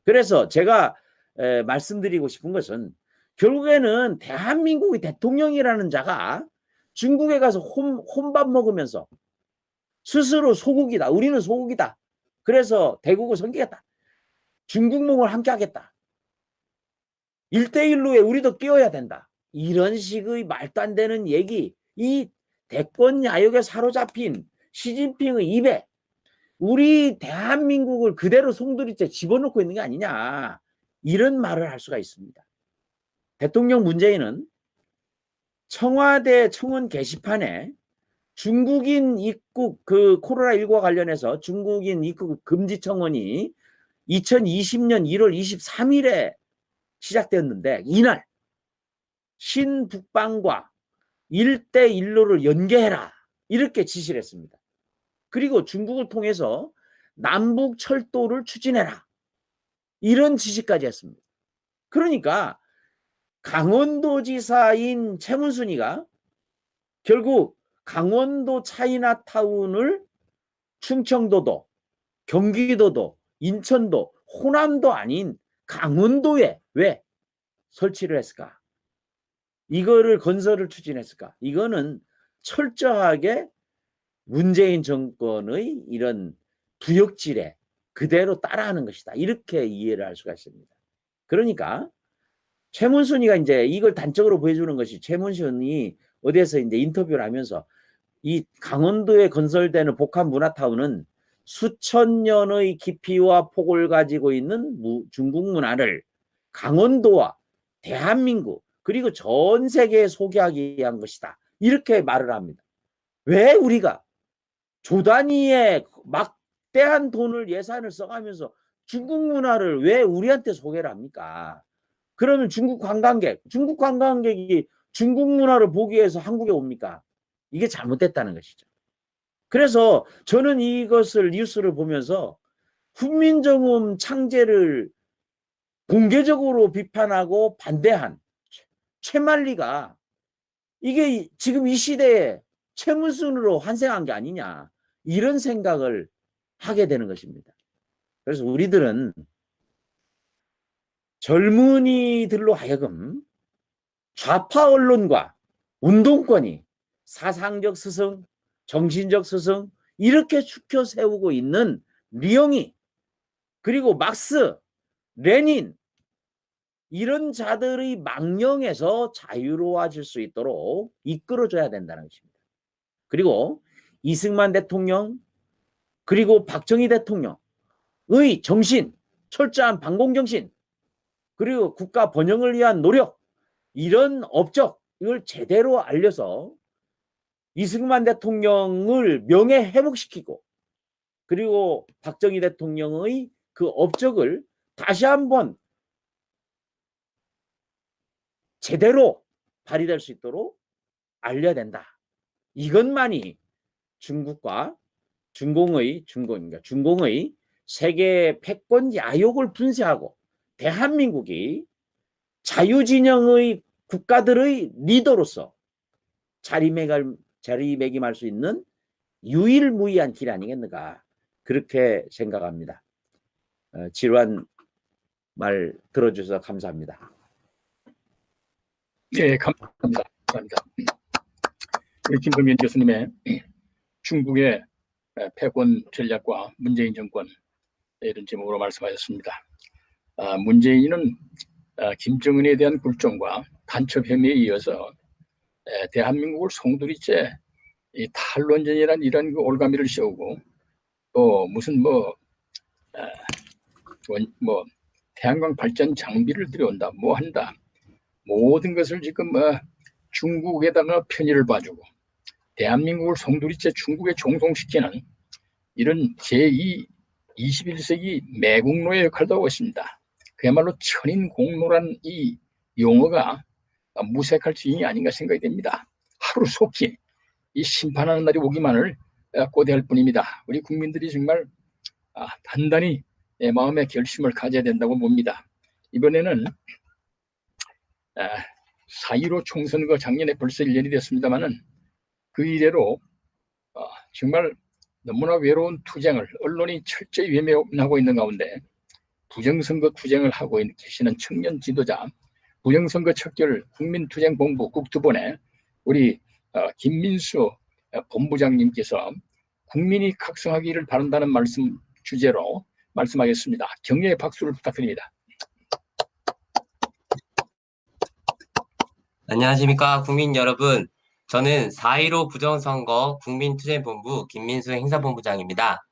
그래서 제가 말씀드리고 싶은 것은 결국에는 대한민국의 대통령이라는 자가 중국에 가서 혼밥 먹으면서 스스로 소국이다. 우리는 소국이다. 그래서 대국을 섬기겠다. 중국몽을 함께 하겠다. 1대1로에 우리도 끼어야 된다. 이런 식의 말도 안 되는 얘기, 이 대권 야욕에 사로잡힌 시진핑의 입에 우리 대한민국을 그대로 송두리째 집어넣고 있는 게 아니냐. 이런 말을 할 수가 있습니다. 대통령 문재인은 청와대 청원 게시판에 중국인 입국 그 코로나19와 관련해서 중국인 입국 금지 청원이 2020년 1월 23일에 시작되었는데 이날 신북방과 1대1로를 연계해라 이렇게 지시를 했습니다. 그리고 중국을 통해서 남북 철도를 추진해라 이런 지시까지 했습니다. 그러니까 강원도지사인 최문순이가 결국 강원도 차이나타운을 충청도도 경기도도 인천도 호남도 아닌 강원도에 왜 설치를 했을까? 이거를 건설을 추진했을까? 이거는 철저하게 문재인 정권의 이런 부역질에 그대로 따라하는 것이다. 이렇게 이해를 할 수가 있습니다. 그러니까 최문순이가 이제 이걸 단적으로 보여주는 것이 최문순이 어디에서 이제 인터뷰를 하면서 이 강원도에 건설되는 복합 문화타운은 수천 년의 깊이와 폭을 가지고 있는 중국 문화를 강원도와 대한민국 그리고 전 세계에 소개하기 위한 것이다. 이렇게 말을 합니다. 왜 우리가 조 단위의 막대한 돈을 예산을 써가면서 중국 문화를 왜 우리한테 소개를 합니까? 그러면 중국 관광객이 중국 문화를 보기 위해서 한국에 옵니까? 이게 잘못됐다는 것이죠. 그래서 저는 이것을 뉴스를 보면서 훈민정음 창제를 공개적으로 비판하고 반대한 최만리가 이게 지금 이 시대에 최문순으로 환생한 게 아니냐, 이런 생각을 하게 되는 것입니다. 그래서 우리들은 젊은이들로 하여금 좌파 언론과 운동권이 사상적 스승, 정신적 스승 이렇게 축혀 세우고 있는 리옹이, 그리고 막스, 레닌 이런 자들의 망령에서 자유로워질 수 있도록 이끌어줘야 된다는 것입니다. 그리고 이승만 대통령, 그리고 박정희 대통령의 정신, 철저한 반공정신, 그리고 국가 번영을 위한 노력, 이런 업적을 제대로 알려서 이승만 대통령을 명예 회복시키고, 그리고 박정희 대통령의 그 업적을 다시 한번 제대로 발휘될 수 있도록 알려야 된다. 이것만이 중국과 중공의 세계 패권 야욕을 분쇄하고 대한민국이 자유진영의 국가들의 리더로서 자리매김할 수 있는 유일무이한 길 아니겠는가, 그렇게 생각합니다. 지루한 말 들어주셔서 감사합니다. 네, 감사합니다. 우리 김동연 교수님의 중국의 패권 전략과 문재인 정권, 이런 제목으로 말씀하셨습니다. 문재인은 김정은에 대한 굴종과 간첩 혐의에 이어서 대한민국을 송두리째 이 탈원전이라는 이런 그 올가미를 씌우고, 또 무슨 태양광 발전 장비를 들여온다, 뭐 한다, 모든 것을 지금 중국에다가 편의를 봐주고 대한민국을 송두리째 중국에 종송시키는 이런 제2 21세기 매국노의 역할도 하고 있습니다. 그야말로 천인공노란 이 용어가 무색할 지경이 아닌가 생각이 됩니다. 하루속히 이 심판하는 날이 오기만을 고대할 뿐입니다. 우리 국민들이 정말 단단히 마음의 결심을 가져야 된다고 봅니다. 이번에는 4.15 총선거 작년에 벌써 1년이 됐습니다만은 그 이래로 정말 너무나 외로운 투쟁을 언론이 철저히 외면하고 있는 가운데 부정선거 투쟁을 하고 계시는 청년 지도자, 부정선거 척결 국민투쟁본부 국투본에 우리 김민수 본부장님께서 국민이 각성하기를 바란다는 말씀 주제로 말씀하겠습니다. 격려의 박수를 부탁드립니다. 안녕하십니까 국민 여러분. 저는 4.15 부정선거 국민투쟁본부 김민수 행사본부장입니다.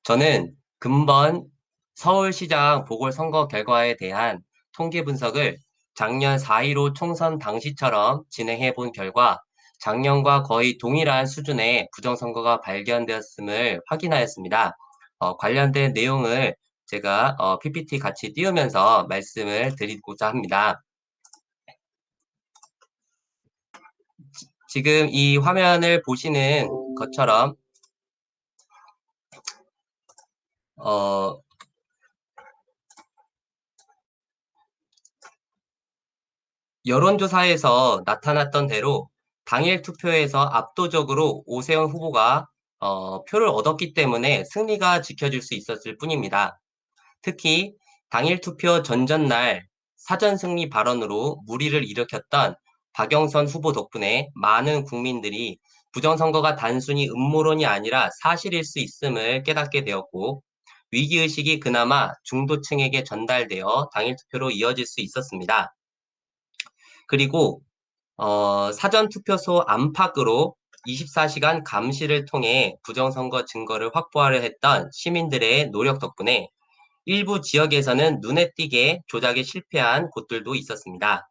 저는 근본 서울시장 보궐선거 결과에 대한 통계 분석을 작년 4.15 총선 당시처럼 진행해 본 결과 작년과 거의 동일한 수준의 부정선거가 발견되었음을 확인하였습니다. 관련된 내용을 제가 PPT 같이 띄우면서 말씀을 드리고자 합니다. 지금 이 화면을 보시는 것처럼 여론조사에서 나타났던 대로 당일 투표에서 압도적으로 오세훈 후보가 표를 얻었기 때문에 승리가 지켜질 수 있었을 뿐입니다. 특히 당일 투표 전전날 사전 승리 발언으로 무리를 일으켰던 박영선 후보 덕분에 많은 국민들이 부정선거가 단순히 음모론이 아니라 사실일 수 있음을 깨닫게 되었고, 위기의식이 그나마 중도층에게 전달되어 당일 투표로 이어질 수 있었습니다. 그리고 사전투표소 안팎으로 24시간 감시를 통해 부정선거 증거를 확보하려 했던 시민들의 노력 덕분에 일부 지역에서는 눈에 띄게 조작에 실패한 곳들도 있었습니다.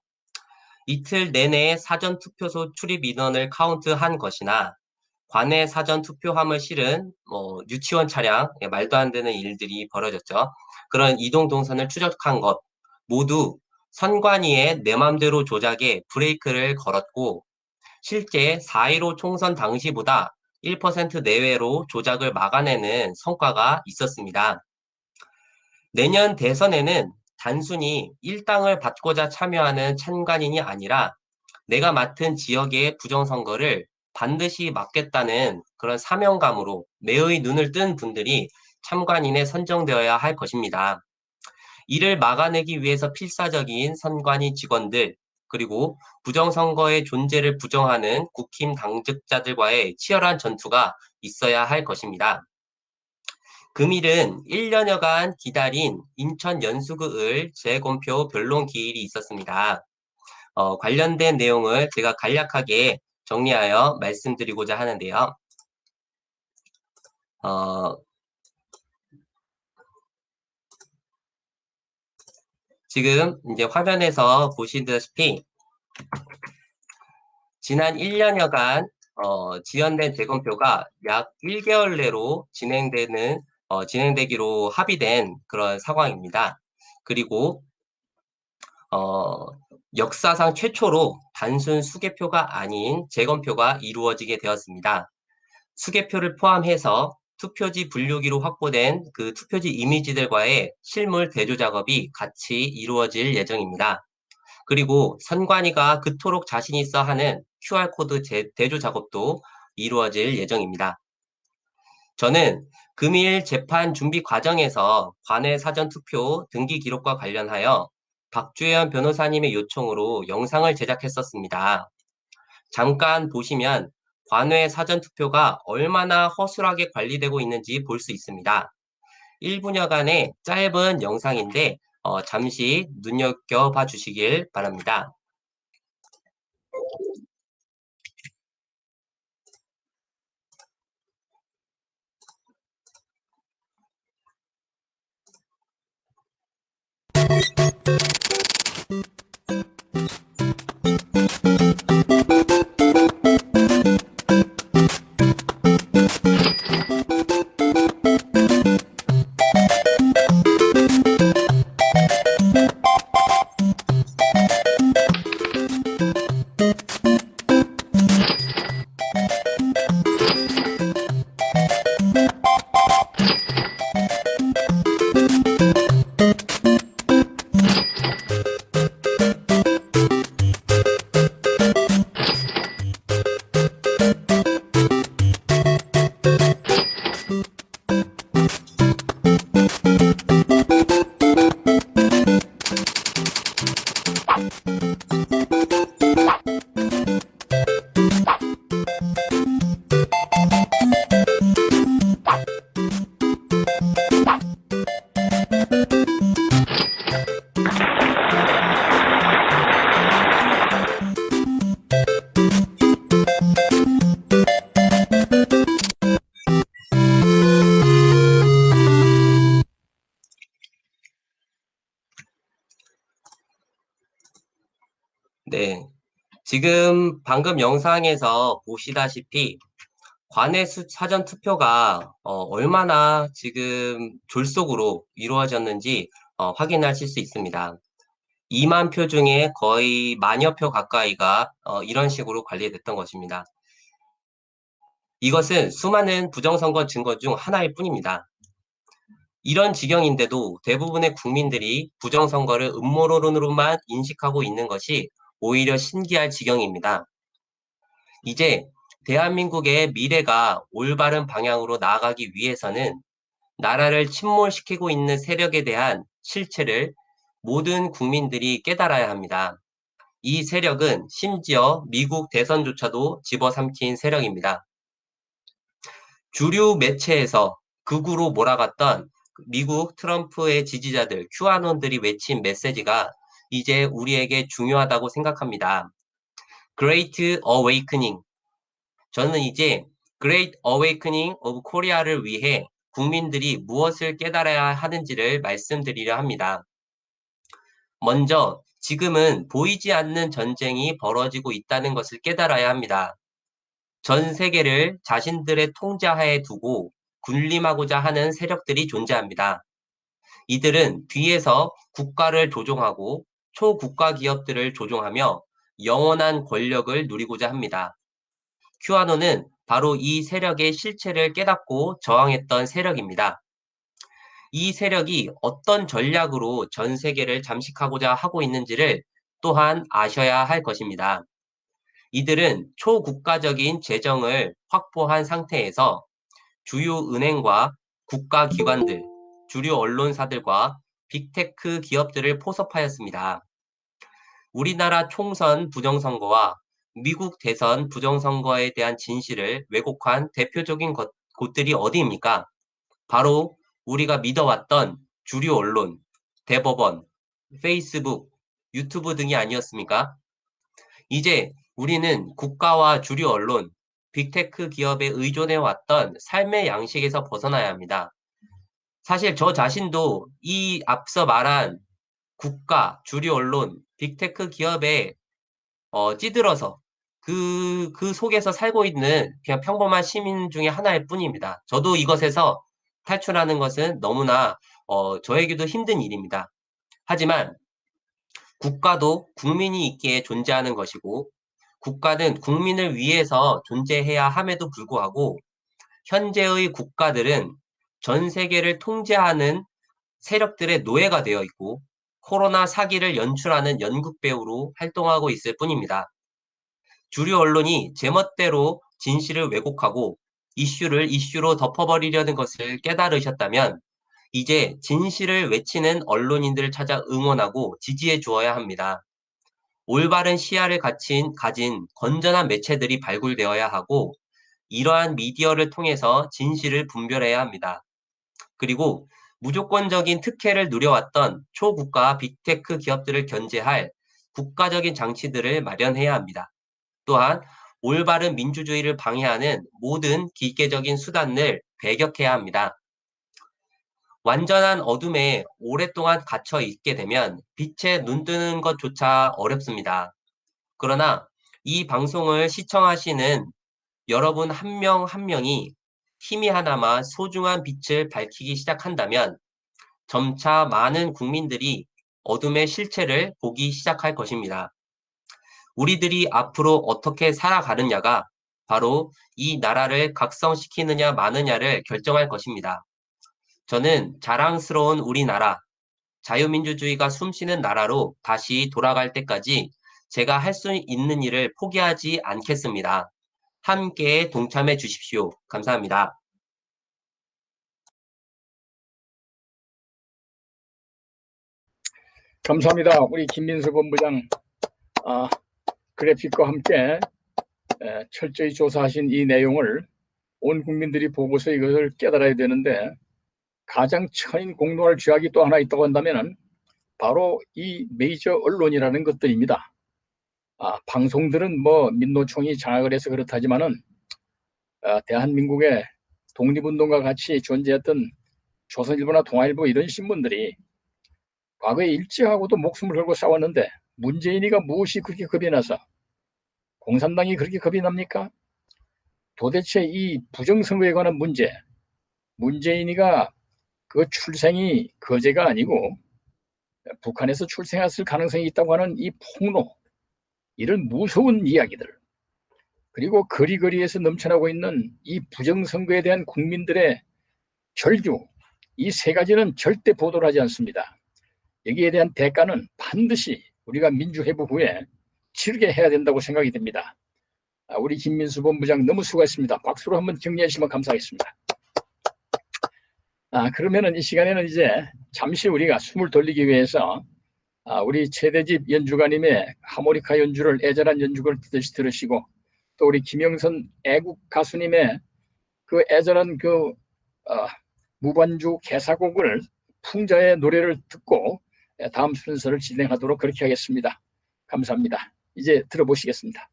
이틀 내내 사전투표소 출입 인원을 카운트한 것이나 관내 사전투표함을 실은 유치원 차량, 말도 안 되는 일들이 벌어졌죠. 그런 이동 동선을 추적한 것 모두 선관위의 내 맘대로 조작에 브레이크를 걸었고 실제 4.15 총선 당시보다 1% 내외로 조작을 막아내는 성과가 있었습니다. 내년 대선에는 단순히 일당을 받고자 참여하는 참관인이 아니라 내가 맡은 지역의 부정선거를 반드시 막겠다는 그런 사명감으로 매의 눈을 뜬 분들이 참관인에 선정되어야 할 것입니다. 이를 막아내기 위해서 필사적인 선관위 직원들, 그리고 부정선거의 존재를 부정하는 국힘 당직자들과의 치열한 전투가 있어야 할 것입니다. 금일은 1년여간 기다린 인천 연수구을 재검표 변론 기일이 있었습니다. 관련된 내용을 제가 간략하게 정리하여 말씀드리고자 하는데요. 지금 이제 화면에서 보시다시피 지난 1년여간 지연된 재검표가 약 1개월 내로 진행되기로 합의된 그런 상황입니다. 그리고 역사상 최초로 단순 수개표가 아닌 재검표가 이루어지게 되었습니다. 수개표를 포함해서 투표지 분류기로 확보된 그 투표지 이미지들과의 실물 대조 작업이 같이 이루어질 예정입니다. 그리고 선관위가 그토록 자신 있어 하는 QR코드 대조 작업도 이루어질 예정입니다. 저는 금일 재판 준비 과정에서 관외 사전투표 등기 기록과 관련하여 박주현 변호사님의 요청으로 영상을 제작했었습니다. 잠깐 보시면 관외 사전투표가 얼마나 허술하게 관리되고 있는지 볼 수 있습니다. 1분여간의 짧은 영상인데 잠시 눈여겨봐 주시길 바랍니다. 네, 지금 방금 영상에서 보시다시피 관외 사전 투표가 얼마나 지금 졸속으로 이루어졌는지 확인하실 수 있습니다. 2만 표 중에 거의 만여 표 가까이가 이런 식으로 관리됐던 것입니다. 이것은 수많은 부정선거 증거 중 하나일 뿐입니다. 이런 지경인데도 대부분의 국민들이 부정선거를 음모론으로만 인식하고 있는 것이 오히려 신기할 지경입니다. 이제 대한민국의 미래가 올바른 방향으로 나아가기 위해서는 나라를 침몰시키고 있는 세력에 대한 실체를 모든 국민들이 깨달아야 합니다. 이 세력은 심지어 미국 대선조차도 집어삼킨 세력입니다. 주류 매체에서 극우로 몰아갔던 미국 트럼프의 지지자들, QAnon들이 외친 메시지가 이제 우리에게 중요하다고 생각합니다. Great Awakening. 저는 이제 Great Awakening of Korea를 위해 국민들이 무엇을 깨달아야 하는지를 말씀드리려 합니다. 먼저 지금은 보이지 않는 전쟁이 벌어지고 있다는 것을 깨달아야 합니다. 전 세계를 자신들의 통제하에 두고 군림하고자 하는 세력들이 존재합니다. 이들은 뒤에서 국가를 조종하고 초국가 기업들을 조종하며 영원한 권력을 누리고자 합니다. 큐아논은 바로 이 세력의 실체를 깨닫고 저항했던 세력입니다. 이 세력이 어떤 전략으로 전 세계를 잠식하고자 하고 있는지를 또한 아셔야 할 것입니다. 이들은 초국가적인 재정을 확보한 상태에서 주요 은행과 국가기관들, 주류 언론사들과 빅테크 기업들을 포섭하였습니다. 우리나라 총선 부정선거와 미국 대선 부정선거에 대한 진실을 왜곡한 대표적인 곳들이 어디입니까? 바로 우리가 믿어왔던 주류 언론, 대법원, 페이스북, 유튜브 등이 아니었습니까? 이제 우리는 국가와 주류 언론, 빅테크 기업에 의존해왔던 삶의 양식에서 벗어나야 합니다. 사실 저 자신도 이 앞서 말한 국가, 주류 언론, 빅테크 기업에 찌들어서 그 속에서 살고 있는 그냥 평범한 시민 중에 하나일 뿐입니다. 저도 이것에서 탈출하는 것은 너무나 저에게도 힘든 일입니다. 하지만 국가도 국민이 있기에 존재하는 것이고 국가는 국민을 위해서 존재해야 함에도 불구하고 현재의 국가들은 전 세계를 통제하는 세력들의 노예가 되어 있고 코로나 사기를 연출하는 연극배우로 활동하고 있을 뿐입니다. 주류 언론이 제멋대로 진실을 왜곡하고 이슈를 이슈로 덮어버리려는 것을 깨달으셨다면 이제 진실을 외치는 언론인들을 찾아 응원하고 지지해 주어야 합니다. 올바른 시야를 가진 건전한 매체들이 발굴되어야 하고 이러한 미디어를 통해서 진실을 분별해야 합니다. 그리고 무조건적인 특혜를 누려왔던 초국가 빅테크 기업들을 견제할 국가적인 장치들을 마련해야 합니다. 또한 올바른 민주주의를 방해하는 모든 기계적인 수단을 배격해야 합니다. 완전한 어둠에 오랫동안 갇혀 있게 되면 빛에 눈뜨는 것조차 어렵습니다. 그러나 이 방송을 시청하시는 여러분 한 명 한 명이 희미하나마 소중한 빛을 밝히기 시작한다면 점차 많은 국민들이 어둠의 실체를 보기 시작할 것입니다. 우리들이 앞으로 어떻게 살아가느냐가 바로 이 나라를 각성시키느냐 마느냐를 결정할 것입니다. 저는 자랑스러운 우리나라, 자유민주주의가 숨쉬는 나라로 다시 돌아갈 때까지 제가 할 수 있는 일을 포기하지 않겠습니다. 함께 동참해 주십시오. 감사합니다. 감사합니다. 우리 김민수 본부장 그래픽과 함께 철저히 조사하신 이 내용을 온 국민들이 보고서 이것을 깨달아야 되는데 가장 천인 공노할 죄악이 또 하나 있다고 한다면 바로 이 메이저 언론이라는 것들입니다. 방송들은 뭐 민노총이 장악을 해서 그렇다지만은 대한민국의 독립운동과 같이 존재했던 조선일보나 동아일보 이런 신문들이 과거에 일제하고도 목숨을 걸고 싸웠는데 문재인이가 무엇이 그렇게 겁이 나서 공산당이 그렇게 겁이 납니까? 도대체 이 부정선거에 관한 문제, 문재인이가 그 출생이 거제가 아니고 북한에서 출생했을 가능성이 있다고 하는 이 폭로, 이런 무서운 이야기들, 그리고 거리거리에서 넘쳐나고 있는 이 부정선거에 대한 국민들의 절규, 이 세 가지는 절대 보도를 하지 않습니다. 여기에 대한 대가는 반드시 우리가 민주회복 후에 치르게 해야 된다고 생각이 듭니다. 우리 김민수 본부장 너무 수고했습니다. 박수로 한번 격려해 주시면 감사하겠습니다. 그러면은 이 시간에는 이제 잠시 우리가 숨을 돌리기 위해서 우리 최대집 연주가님의 하모니카 연주를 애절한 연주를 듣듯이 들으시고 또 우리 김영선 애국 가수님의 그 애절한 그 무반주 개사곡을 풍자의 노래를 듣고 다음 순서를 진행하도록 그렇게 하겠습니다. 감사합니다. 이제 들어보시겠습니다.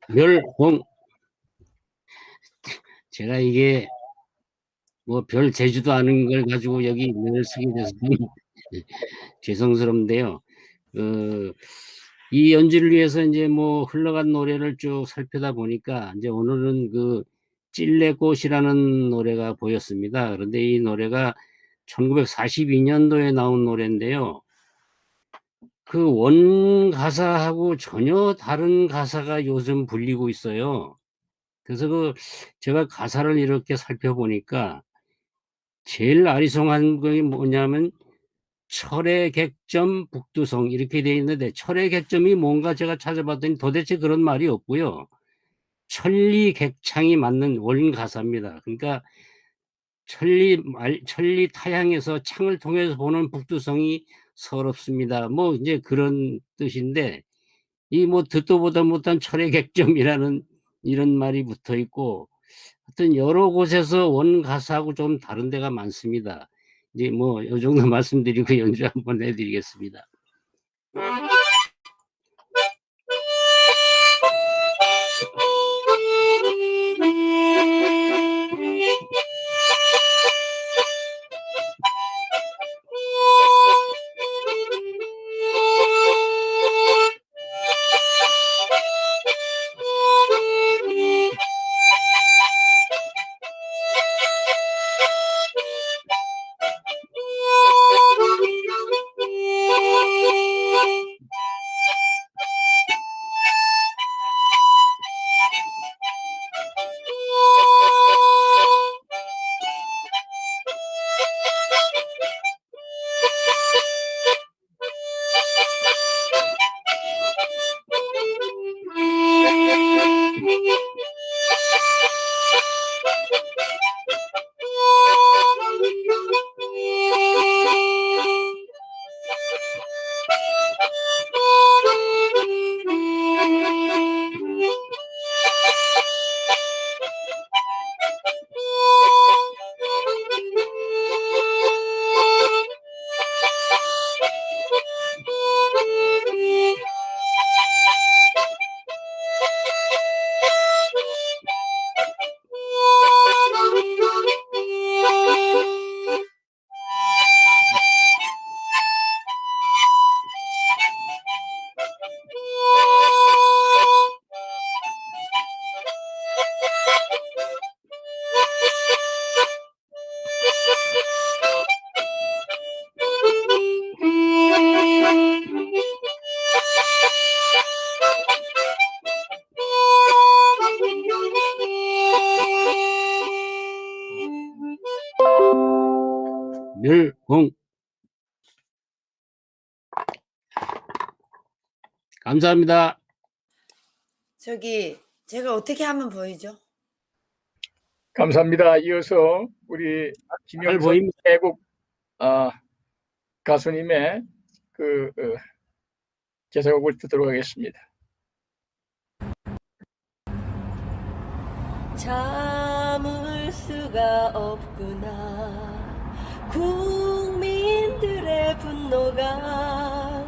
멸홍. 제가 이게 뭐 별 재주도 않은 걸 가지고 여기 늘 쓰게 돼서 죄송스럽는데요. 이 연주를 위해서 이제 뭐 흘러간 노래를 쭉 살펴다 보니까 이제 오늘은 그 찔레꽃이라는 노래가 보였습니다. 그런데 이 노래가 1942년도에 나온 노래인데요. 그 원 가사하고 전혀 다른 가사가 요즘 불리고 있어요. 그래서 제가 가사를 이렇게 살펴보니까 제일 아리송한 게 뭐냐면 철의 객점 북두성 이렇게 돼 있는데, 철의 객점이 뭔가 제가 찾아봤더니 도대체 그런 말이 없고요. 천리 객창이 맞는 원 가사입니다. 그러니까 천리 타향에서 창을 통해서 보는 북두성이 서럽습니다. 뭐 이제 그런 뜻인데, 이 뭐 듣도 보다 못한 철의 객점이라는 이런 말이 붙어 있고, 하여튼 여러 곳에서 원 가사하고 좀 다른 데가 많습니다. 이제 뭐 이 정도 말씀드리고 연주 한번 해드리겠습니다. 멸공. 감사합니다. 저기 제가 어떻게 하면 보이죠? 감사합니다. 이어서 우리 잘 김영선 보입니다. 애국 가수님의 그 제사곡을 듣도록 하겠습니다. 참을 수가 없구나. 국민들의 분노가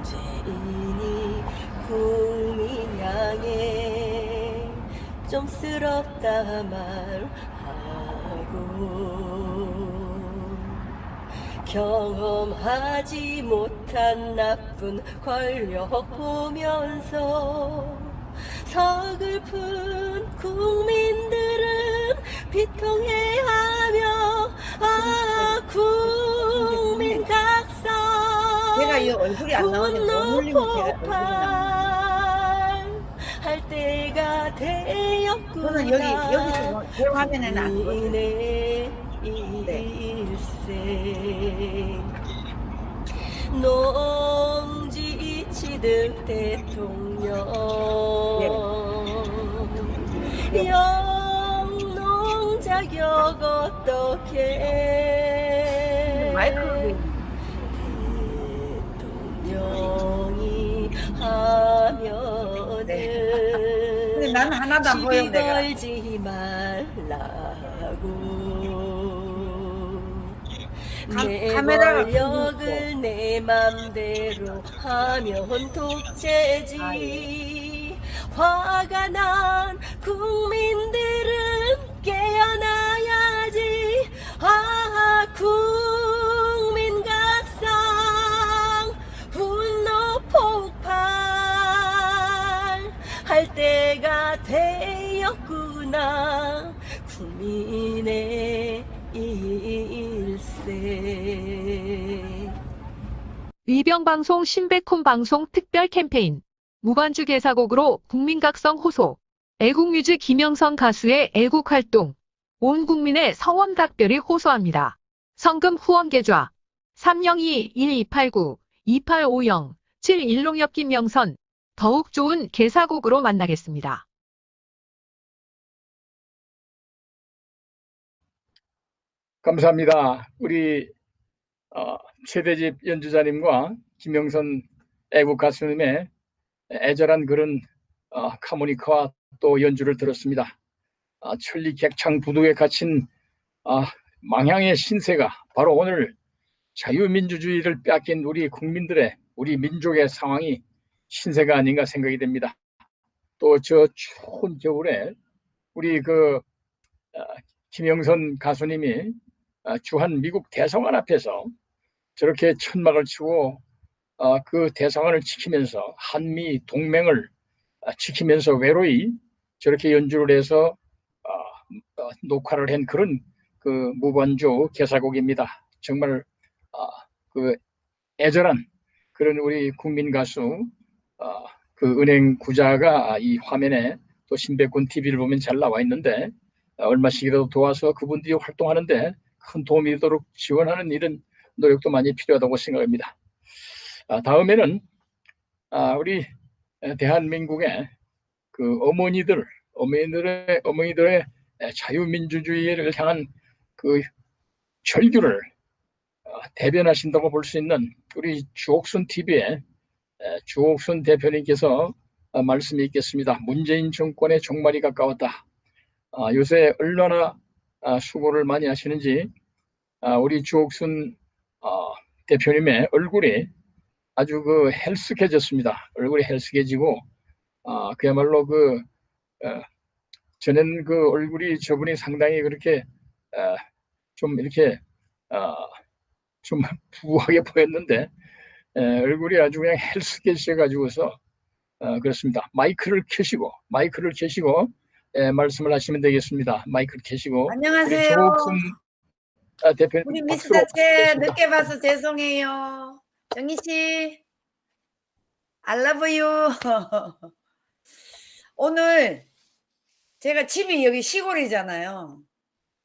문재인이 국민 향해 좀 쓰럽다 말하고, 경험하지 못한 나쁜 권력 보면서 서글픈 국민들은 비통해하며 국민 각성 제가 이 얼굴이 안 나오는데 못 분노 올리면 제가 얼굴이 나오는데. 폭발할 때가 되었구나. 저는 여기서 제 화면에는 안 보여요. 네. 일생 농지취득 대통령 영농 자격 어떻게 마이크로 대통령이 하면은 근데 나는 하나도 안 보여. 시비 내가 걸지 말라고. 내 카메라가 권력을 내 맘대로 하면 독재지. 화가 난 국민들은 깨어나야지. 국민 각성 하구나 국민의 일세. 위병방송 신백홈 방송 특별 캠페인 무반주 개사곡으로 국민각성 호소 애국뮤즈 김영선 가수의 애국활동 온 국민의 성원각별이 호소합니다. 성금 후원 계좌 302-1289-2850-716 김영선 더욱 좋은 개사곡으로 만나겠습니다. 감사합니다. 우리 최대집 연주자님과 김영선 애국 가수님의 애절한 그런 하모니카와 또 연주를 들었습니다. 천리 객창 부두에 갇힌 망향의 신세가 바로 오늘 자유민주주의를 빼앗긴 우리 국민들의 우리 민족의 상황이 신세가 아닌가 생각이 됩니다. 또 저 추운 겨울에 우리 김영선 가수님이 주한 미국 대사관 앞에서 저렇게 천막을 치고 그 대사관을 지키면서 한미 동맹을 지키면서 외로이 저렇게 연주를 해서 녹화를 한 그런 그 무반주 개사곡입니다. 정말 그 애절한 그런 우리 국민 가수 그 은행 구자가 이 화면에 또 신백군 TV를 보면 잘 나와 있는데 얼마씩이라도 도와서 그분들이 활동하는데 큰 도움이 되도록 지원하는 이런 노력도 많이 필요하다고 생각합니다. 다음에는 우리 대한민국의 그 어머니들의 자유민주주의를 향한 그 절규를 대변하신다고 볼 수 있는 우리 주옥순 TV의 주옥순 대표님께서 말씀이 있겠습니다. 문재인 정권의 종말이 가까웠다. 요새 얼마나 수고를 많이 하시는지 우리 주옥순 대표님의 얼굴이 아주 헬스케졌습니다. 얼굴이 헬스케지고 그야말로 전엔 얼굴이 저분이 상당히 그렇게 좀 이렇게 좀 부하게 보였는데 얼굴이 아주 그냥 헬스케져가지고서 그렇습니다. 마이크를 켜시고 말씀을 하시면 되겠습니다. 마이크를 켜시고. 안녕하세요. 조옥순 대표님 우리 박수로 미스터 채 맞겠습니다. 늦게 봐서 죄송해요. 정희 씨, I love you. 오늘 제가 집이 여기 시골이잖아요.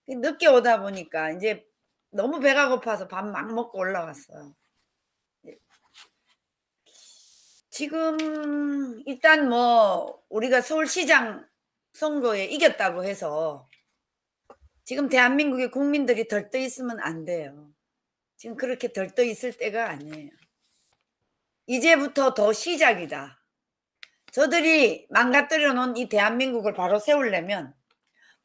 늦게 오다 보니까 이제 너무 배가 고파서 밥 막 먹고 올라왔어요. 지금 일단 우리가 서울시장 선거에 이겼다고 해서 지금 대한민국의 국민들이 들떠 있으면 안 돼요. 지금 그렇게 들떠 있을 때가 아니에요. 이제부터 더 시작이다. 저들이 망가뜨려 놓은 이 대한민국을 바로 세우려면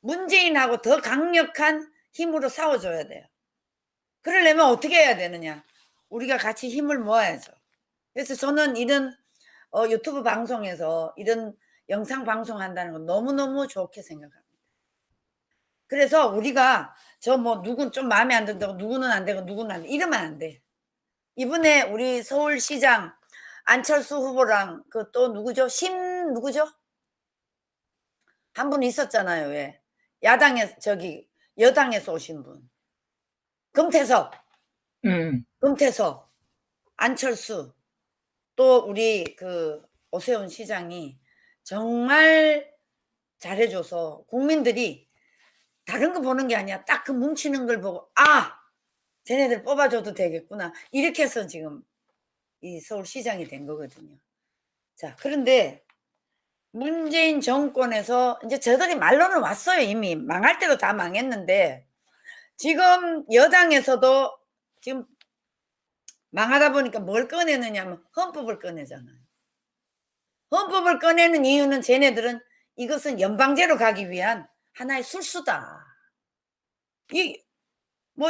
문재인하고 더 강력한 힘으로 싸워줘야 돼요. 그러려면 어떻게 해야 되느냐? 우리가 같이 힘을 모아야죠. 그래서 저는 이런 유튜브 방송에서 이런 영상 방송한다는 건 너무너무 좋게 생각합니다. 그래서 우리가 누군 좀 마음에 안 든다고 누구는 안 되고 누구는 안 돼. 이러면 안 돼. 이번에 우리 서울시장 안철수 후보랑 또 누구죠? 누구죠? 한 분 있었잖아요. 왜? 여당에서 오신 분. 금태섭, 안철수, 또 우리 오세훈 시장이 정말 잘해줘서 국민들이 다른 거 보는 게 아니야. 딱 뭉치는 걸 보고 쟤네들 뽑아줘도 되겠구나. 이렇게 해서 지금 이 서울시장이 된 거거든요. 자, 그런데 문재인 정권에서 이제 저들이 말로는 왔어요. 이미 망할 때도 다 망했는데 지금 여당에서도 지금 망하다 보니까 뭘 꺼내느냐 하면 헌법을 꺼내잖아요. 헌법을 꺼내는 이유는 쟤네들은 이것은 연방제로 가기 위한 하나의 술수다.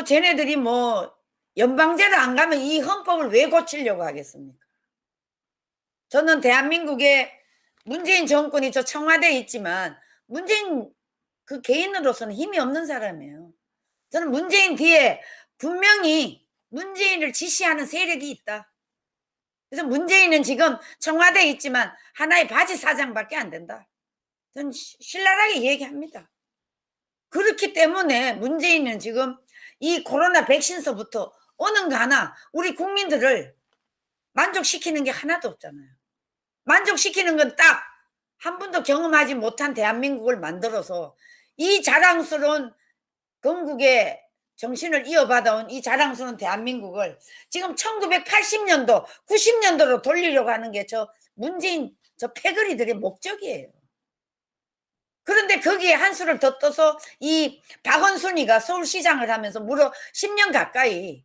쟤네들이 연방제로 안 가면 이 헌법을 왜 고치려고 하겠습니까? 저는 대한민국의 문재인 정권이 저 청와대에 있지만 문재인 그 개인으로서는 힘이 없는 사람이에요. 저는 문재인 뒤에 분명히 문재인을 지시하는 세력이 있다. 그래서 문재인은 지금 청와대에 있지만 하나의 바지 사장밖에 안 된다. 저는 신랄하게 얘기합니다. 그렇기 때문에 문재인은 지금 이 코로나 백신서부터 어느 거 하나 우리 국민들을 만족시키는 게 하나도 없잖아요. 만족시키는 건 딱 한 번도 경험하지 못한 대한민국을 만들어서 이 자랑스러운 건국의 정신을 이어받아온 이 자랑스러운 대한민국을 지금 1980년도, 90년도로 돌리려고 하는 게 저 문재인 저 패거리들의 목적이에요. 그런데 거기에 한 수를 더 떠서 이 박원순이가 서울시장을 하면서 무려 10년 가까이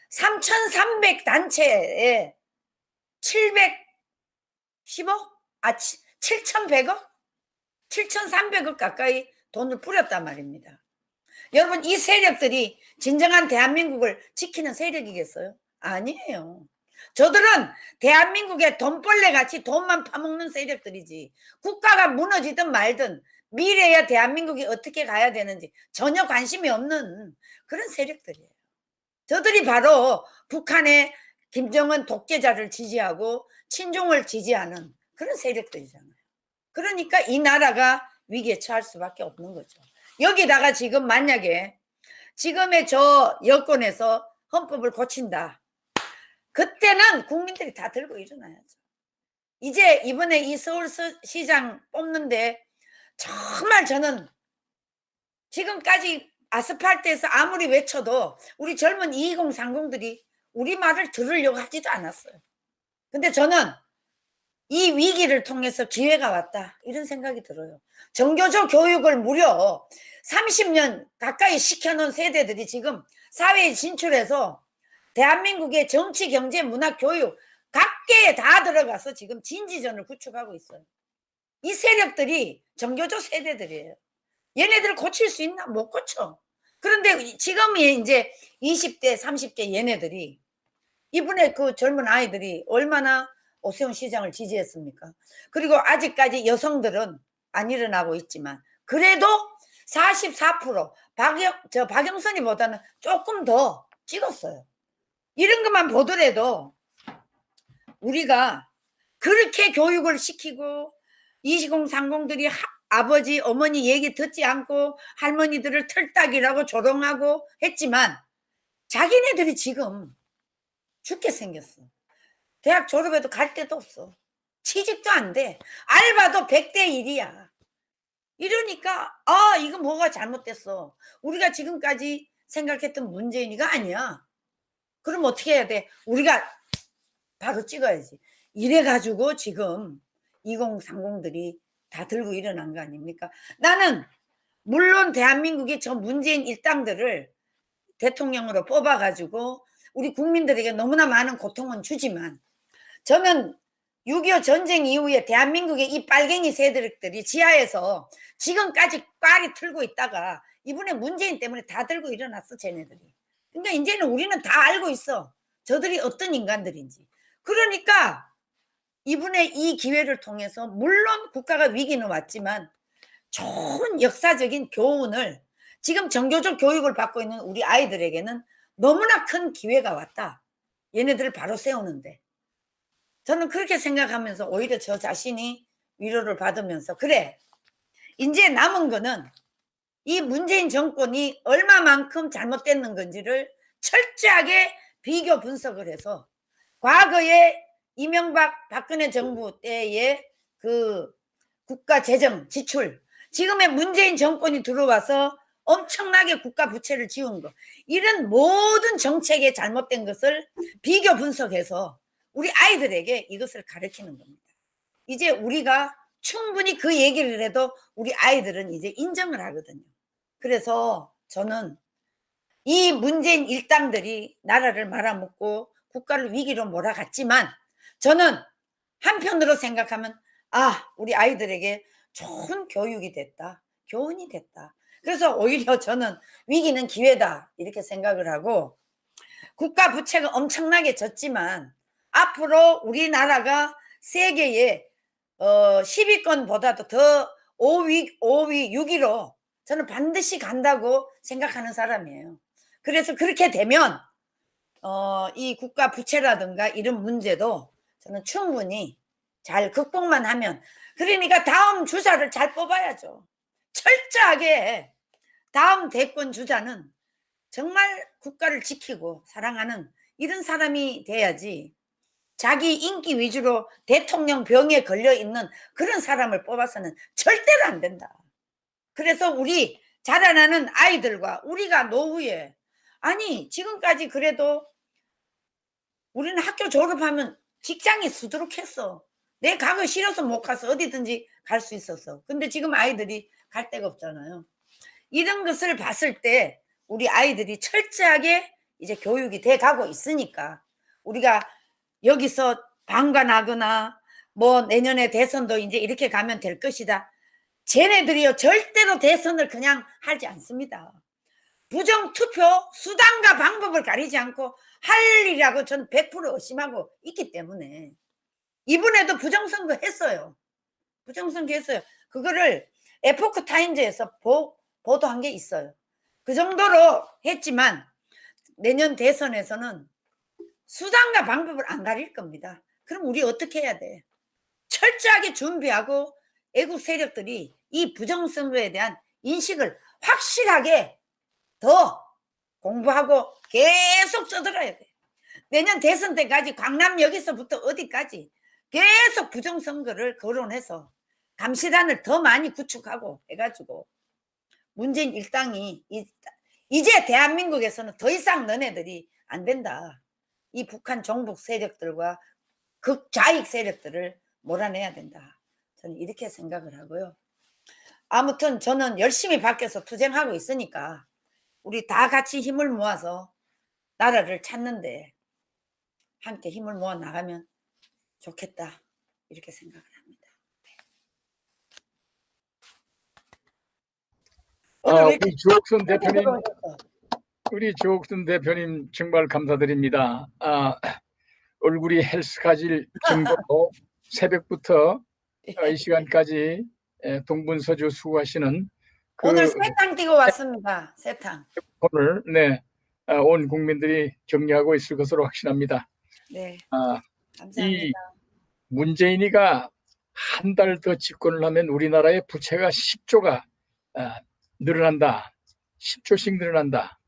3,300 단체에 710억? 7,100억? 7,300억 가까이 돈을 뿌렸단 말입니다. 여러분, 이 세력들이 진정한 대한민국을 지키는 세력이겠어요? 아니에요. 저들은 대한민국의 돈벌레 같이 돈만 파먹는 세력들이지, 국가가 무너지든 말든 미래의 대한민국이 어떻게 가야 되는지 전혀 관심이 없는 그런 세력들이에요. 저들이 바로 북한의 김정은 독재자를 지지하고 친중을 지지하는 그런 세력들이잖아요. 그러니까 이 나라가 위기에 처할 수밖에 없는 거죠. 여기다가 지금 만약에 지금의 저 여권에서 헌법을 고친다, 그때는 국민들이 다 들고 일어나야죠. 이제 이번에 이 서울시장 뽑는데 정말 저는 지금까지 아스팔트에서 아무리 외쳐도 우리 젊은 2030들이 우리 말을 들으려고 하지도 않았어요. 근데 저는 이 위기를 통해서 기회가 왔다, 이런 생각이 들어요. 정교조 교육을 무려 30년 가까이 시켜놓은 세대들이 지금 사회에 진출해서 대한민국의 정치, 경제, 문화, 교육 각계에 다 들어가서 지금 진지전을 구축하고 있어요. 이 세력들이 정교조 세대들이에요. 얘네들 고칠 수 있나? 못 고쳐. 그런데 지금이 이제 20대, 30대 얘네들이, 이번에 그 젊은 아이들이 얼마나 오세훈 시장을 지지했습니까? 그리고 아직까지 여성들은 안 일어나고 있지만 그래도 44% 박영선이보다는 조금 더 찍었어요. 이런 것만 보더라도 우리가 그렇게 교육을 시키고 2030들이 아버지, 어머니 얘기 듣지 않고 할머니들을 털딱이라고 조롱하고 했지만 자기네들이 지금 죽게 생겼어. 대학 졸업해도 갈 데도 없어. 취직도 안 돼. 알바도 100대 1이야. 이러니까 이거 뭐가 잘못됐어. 우리가 지금까지 생각했던 문재인이가 아니야. 그럼 어떻게 해야 돼? 우리가 바로 찍어야지. 이래가지고 지금 2030들이 다 들고 일어난 거 아닙니까? 나는 물론 대한민국의 저 문재인 일당들을 대통령으로 뽑아가지고 우리 국민들에게 너무나 많은 고통은 주지만, 저는 6.25 전쟁 이후에 대한민국의 이 빨갱이 세력들이 지하에서 지금까지 꽈리 틀고 있다가 이번에 문재인 때문에 다 들고 일어났어, 쟤네들이. 그러니까 이제는 우리는 다 알고 있어, 저들이 어떤 인간들인지. 그러니까 이번에 이 기회를 통해서 물론 국가가 위기는 왔지만 좋은 역사적인 교훈을, 지금 정교조 교육을 받고 있는 우리 아이들에게는 너무나 큰 기회가 왔다. 얘네들을 바로 세우는데. 저는 그렇게 생각하면서 오히려 저 자신이 위로를 받으면서, 그래, 이제 남은 거는 이 문재인 정권이 얼마만큼 잘못됐는 건지를 철저하게 비교 분석을 해서 과거에 이명박 박근혜 정부 때의 그 국가 재정 지출, 지금의 문재인 정권이 들어와서 엄청나게 국가 부채를 지운 거, 이런 모든 정책에 잘못된 것을 비교 분석해서 우리 아이들에게 이것을 가르치는 겁니다. 이제 우리가 충분히 그 얘기를 해도 우리 아이들은 이제 인정을 하거든요. 그래서 저는 이 문재인 일당들이 나라를 말아먹고 국가를 위기로 몰아갔지만, 저는 한편으로 생각하면 우리 아이들에게 좋은 교육이 됐다, 교훈이 됐다. 그래서 오히려 저는 위기는 기회다, 이렇게 생각을 하고, 국가 부채가 엄청나게 졌지만 앞으로 우리나라가 세계의 10위권보다도 더 5위, 6위로 저는 반드시 간다고 생각하는 사람이에요. 그래서 그렇게 되면 이 국가 부채라든가 이런 문제도 저는 충분히 잘 극복만 하면, 그러니까 다음 주자를 잘 뽑아야죠. 철저하게 다음 대권 주자는 정말 국가를 지키고 사랑하는 이런 사람이 돼야지, 자기 인기 위주로 대통령 병에 걸려 있는 그런 사람을 뽑아서는 절대로 안 된다. 그래서 우리 자라나는 아이들과 우리가 노후에, 아니 지금까지 그래도 우리는 학교 졸업하면 직장이 수두룩했어. 내 가기 싫어서 못 가서 어디든지 갈 수 있었어. 근데 지금 아이들이 갈 데가 없잖아요. 이런 것을 봤을 때 우리 아이들이 철저하게 이제 교육이 돼 가고 있으니까 우리가 여기서 방관하거나 뭐 내년에 대선도 이제 이렇게 가면 될 것이다, 쟤네들이요 절대로 대선을 그냥 하지 않습니다. 부정투표 수단과 방법을 가리지 않고 할 일이라고 저는 100% 의심하고 있기 때문에 이번에도 부정선거 했어요. 부정선거 했어요. 그거를 에포크 타임즈에서 보도한 게 있어요. 그 정도로 했지만 내년 대선에서는 수단과 방법을 안 가릴 겁니다. 그럼 우리 어떻게 해야 돼? 철저하게 준비하고 애국 세력들이 이 부정선거에 대한 인식을 확실하게 더 공부하고 계속 쪄들어야 돼. 내년 대선 때까지 강남 여기서부터 어디까지 계속 부정선거를 거론해서 감시단을 더 많이 구축하고 해가지고 문재인 일당이 이제 대한민국에서는 더 이상 너네들이 안 된다. 이 북한 종북 세력들과 극좌익 세력들을 몰아내야 된다. 저는 이렇게 생각을 하고요. 아무튼 저는 열심히 밖에서 투쟁하고 있으니까 우리 다 같이 힘을 모아서 나라를 찾는데 함께 힘을 모아 나가면 좋겠다, 이렇게 생각을 합니다. 우리 주옥순 대표님 정말 감사드립니다. 얼굴이 헬스가질 정도로 새벽부터 이 시간까지 동분서주 수고하시는 오늘 세탕 뛰고 왔습니다. 세탕. 오늘 온 국민들이 격려하고 있을 것으로 확신합니다. 네, 감사합니다. 이 문재인이가 한 달 더 집권을 하면 우리나라의 부채가 10조가 늘어난다. 10조씩 늘어난다.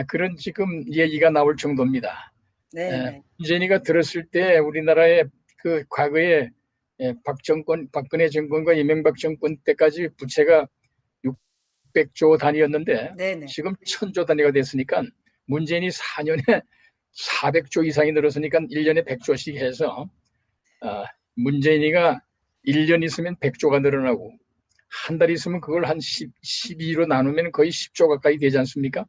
그런 지금 얘기가 나올 정도입니다. 네. 문재인이가 들었을 때 우리나라의 그 과거에 박근혜 정권과 이명박 정권 때까지 부채가 600조 단위였는데 네네. 지금 1000조 단위가 됐으니까 문재인이 4년에 400조 이상이 늘었으니까 1년에 100조씩 해서 문재인이가 1년 있으면 100조가 늘어나고 한 달 있으면 그걸 한 12로 나누면 거의 10조 가까이 되지 않습니까?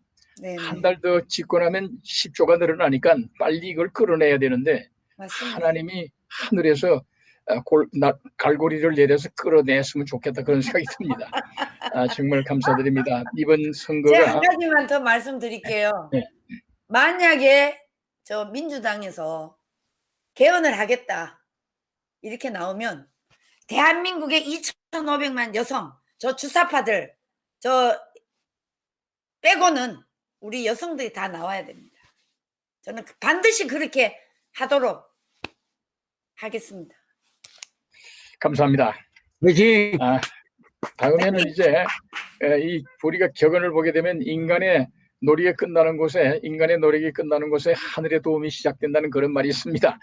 한 달 더 집권하면 10조가 늘어나니까 빨리 이걸 끌어내야 되는데 맞습니다. 하나님이 하늘에서 갈고리를 내려서 끌어냈으면 좋겠다, 그런 생각이 듭니다. 정말 감사드립니다. 이번 제가 선거가 한 가지만 더 말씀드릴게요. 네. 만약에 저 민주당에서 개헌을 하겠다 이렇게 나오면 대한민국의 2,500만 여성, 저 주사파들 저 빼고는 우리 여성들이 다 나와야 됩니다. 저는 반드시 그렇게 하도록 하겠습니다. 감사합니다. 그렇지. 다음에는 이제 이 우리가 격언을 보게 되면 인간의 노력이 끝나는 곳에 하늘의 도움이 시작된다는 그런 말이 있습니다.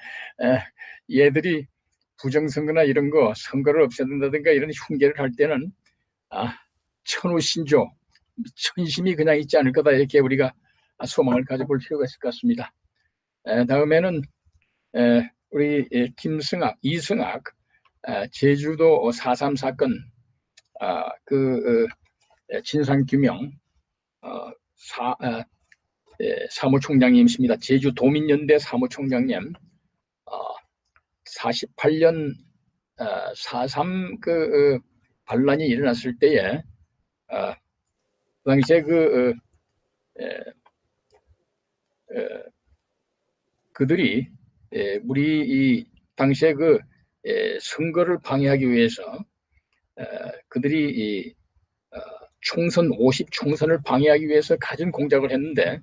얘들이 부정선거나 이런 거 선거를 없애는다든가 이런 흉계를 할 때는 천우신조, 천심이 그냥 있지 않을 거다, 이렇게 우리가 소망을 가져볼 필요가 있을 것 같습니다. 다음에는 우리 이승학 제주도 4.3 사건 진상규명 사무총장님이십니다. 제주도민연대 사무총장님 48년 4.3 반란이 일어났을 때에 그 당시에 그들이 우리 이 당시에 선거를 방해하기 위해서 그들이 총선 50총선을 방해하기 위해서 가진 공작을 했는데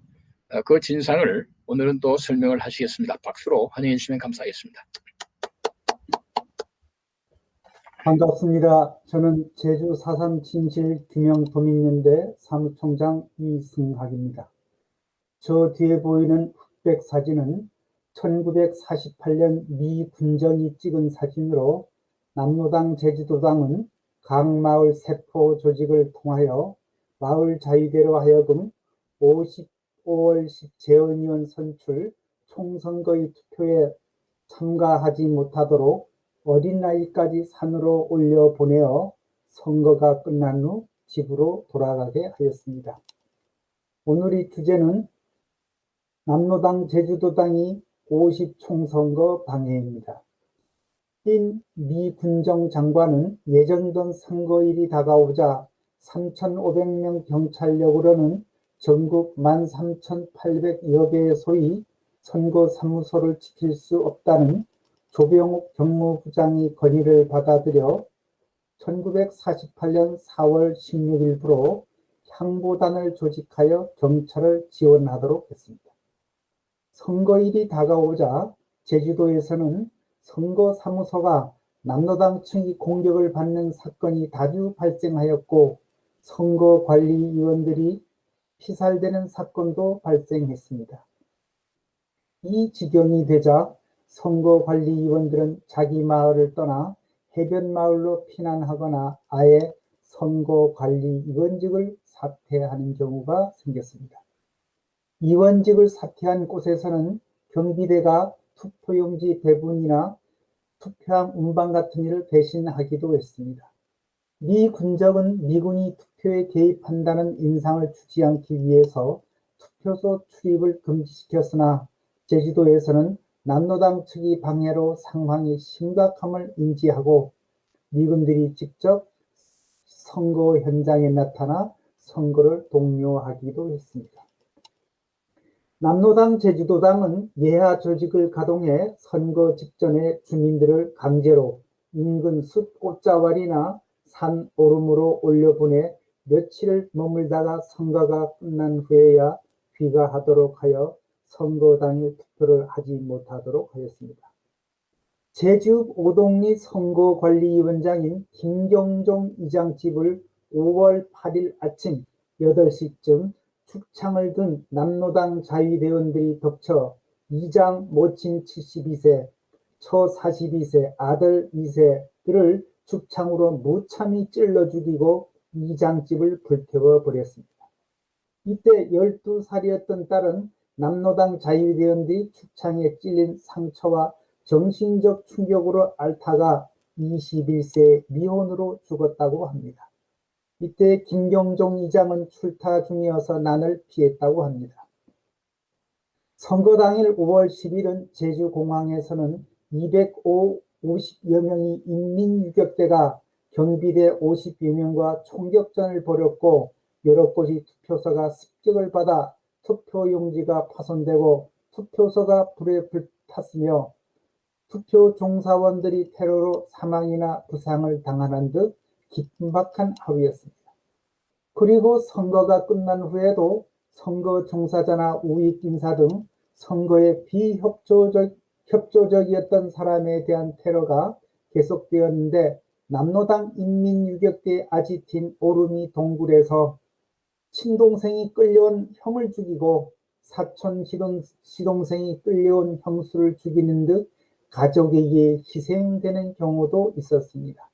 그 진상을 오늘은 또 설명을 하시겠습니다. 박수로 환영해 주시면 감사하겠습니다. 반갑습니다. 저는 제주 사산 진실 규명도민연대 사무총장 이승학입니다. 저 뒤에 보이는 흑백 사진은 1948년 미 군정이 찍은 사진으로 남로당 제주도당은 각 마을 세포 조직을 통하여 마을 자위대로 하여금 5월 10 재헌위원 선출 총선거의 투표에 참가하지 못하도록 어린 나이까지 산으로 올려 보내어 선거가 끝난 후 집으로 돌아가게 하였습니다. 오늘의 주제는 남로당 제주도당이 50 총선거 방해입니다. 미 군정 장관은 예정된 선거일이 다가오자 3,500명 경찰력으로는 전국 13,800여 개의 소위 선거 사무소를 지킬 수 없다는 조병욱 경무부장이 건의를 받아들여 1948년 4월 16일부로 향보단을 조직하여 경찰을 지원하도록 했습니다. 선거일이 다가오자 제주도에서는 선거 사무소가 남로당 측이 공격을 받는 사건이 자주 발생하였고 선거관리위원들이 피살되는 사건도 발생했습니다. 이 지경이 되자 선거관리위원들은 자기 마을을 떠나 해변 마을로 피난하거나 아예 선거관리위원직을 사퇴하는 경우가 생겼습니다. 위원직을 사퇴한 곳에서는 경비대가 투표용지 배분이나 투표함 운반 같은 일을 대신하기도 했습니다. 미 군정은 미군이 투표에 개입한다는 인상을 주지 않기 위해서 투표소 출입을 금지시켰으나 제주도에서는 남로당 측이 방해로 상황의 심각함을 인지하고 미군들이 직접 선거 현장에 나타나 선거를 독려하기도 했습니다. 남로당 제주도당은 예하 조직을 가동해 선거 직전에 주민들을 강제로 인근 숲 옷자왈이나 산 오름으로 올려보내 며칠을 머물다가 선거가 끝난 후에야 귀가하도록 하여 선거 당일 투표를 하지 못하도록 하였습니다. 제주 오동리 선거관리위원장인 김경종 이장집을 5월 8일 아침 8시쯤 축창을 든 남로당 자위대원들이 덮쳐 이장 모친 72세, 처 42세, 아들 2세들을 축창으로 무참히 찔러 죽이고 이장집을 불태워 버렸습니다. 이때 12살이었던 딸은 남로당 자위대원들이 축창에 찔린 상처와 정신적 충격으로 앓다가 21세 미혼으로 죽었다고 합니다. 이때 김경종 이장은 출타 중이어서 난을 피했다고 합니다. 선거 당일 5월 10일은 제주공항에서는 250여 명의 인민유격대가 경비대 50여 명과 총격전을 벌였고 여러 곳이 투표소가 습격을 받아 투표용지가 파손되고 투표소가 불에 불탔으며 투표 종사원들이 테러로 사망이나 부상을 당하는 듯 긴박한 하루였습니다. 그리고 선거가 끝난 후에도 선거 종사자나 우익 인사 등 선거에 비협조적이었던 사람에 대한 테러가 계속되었는데 남로당 인민유격대 아지팀 오르미 동굴에서 친동생이 끌려온 형을 죽이고 사촌 시동생이 끌려온 형수를 죽이는 듯 가족에게 희생되는 경우도 있었습니다.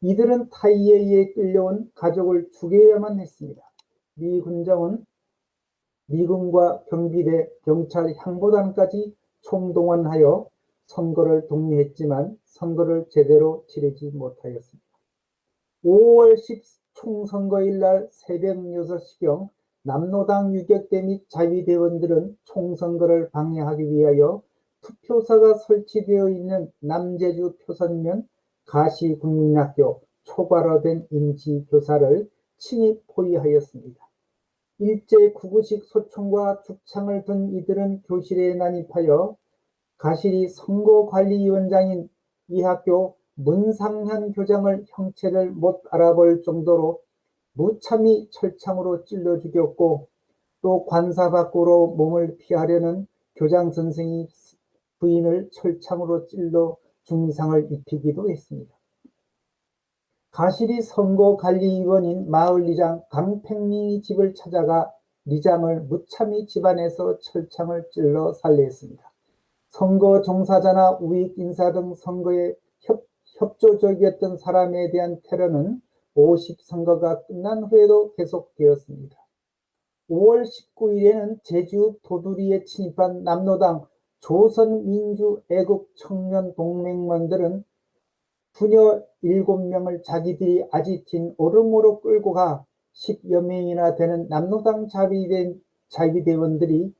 이들은 타이에 의해 끌려온 가족을 죽여야만 했습니다. 미 군정은 미군과 경비대, 경찰, 향보단까지 총동원하여 선거를 독려했지만 선거를 제대로 치르지 못하였습니다. 5월 10 총선거일 날 새벽 6시경 남로당 유격대 및 자위대원들은 총선거를 방해하기 위하여 투표소가 설치되어 있는 남제주 표선면 가시국민학교 초과로된 임시교사를 침입 포위하였습니다. 일제 구구식 소총과 죽창을 든 이들은 교실에 난입하여 가실이 선거관리위원장인 이 학교 문상현 교장을 형체를 못 알아볼 정도로 무참히 철창으로 찔러 죽였고 또 관사 밖으로 몸을 피하려는 교장 선생이 부인을 철창으로 찔러 중상을 입히기도 했습니다. 가실이 선거관리위원인 마을리장 강팽링이 집을 찾아가 리장을 무참히 집안에서 철창을 찔러 살해했습니다. 선거 종사자나 우익 인사 등 선거에 협조적이었던 사람에 대한 테러는 50선거가 끝난 후에도 계속되었습니다. 5월 19일에는 제주 도두리에 침입한 남로당 조선민주애국청년동맹원들은 부녀 7명을 자기들이 아지트인 오름으로 끌고 가 10여 명이나 되는 남로당 자위대원들이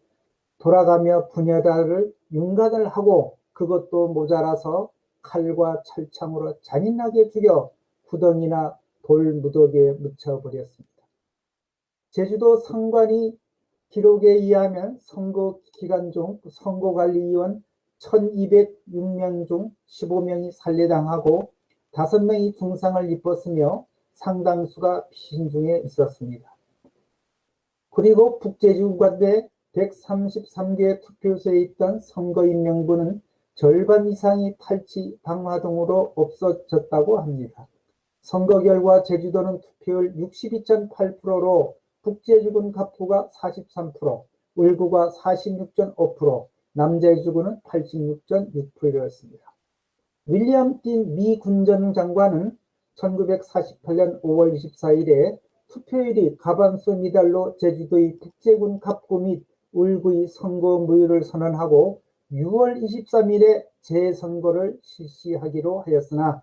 돌아가며 부녀들을 윤곽을 하고 그것도 모자라서 칼과 철창으로 잔인하게 죽여 구덩이나 돌무더기에 묻혀버렸습니다. 제주도 선관위 기록에 의하면 선거 기간 중 선거관리위원 1206명 중 15명이 살해당하고 5명이 중상을 입었으며 상당수가 피신 중에 있었습니다. 그리고 북제주관내 133개 투표소에 있던 선거인 명부는 절반 이상이 탈취, 방화 등으로 없어졌다고 합니다. 선거 결과 제주도는 투표율 62.8%로 북제주군 갑부가 43%, 울구가 46.5%, 남제주군은 86.6%였습니다. 윌리엄 딘 미 군정장관은 1948년 5월 24일에 투표율이 가반수 미달로 제주도의 북제군 갑구 및 울구의 선거 무효를 선언하고 6월 23일에 재선거를 실시하기로 하였으나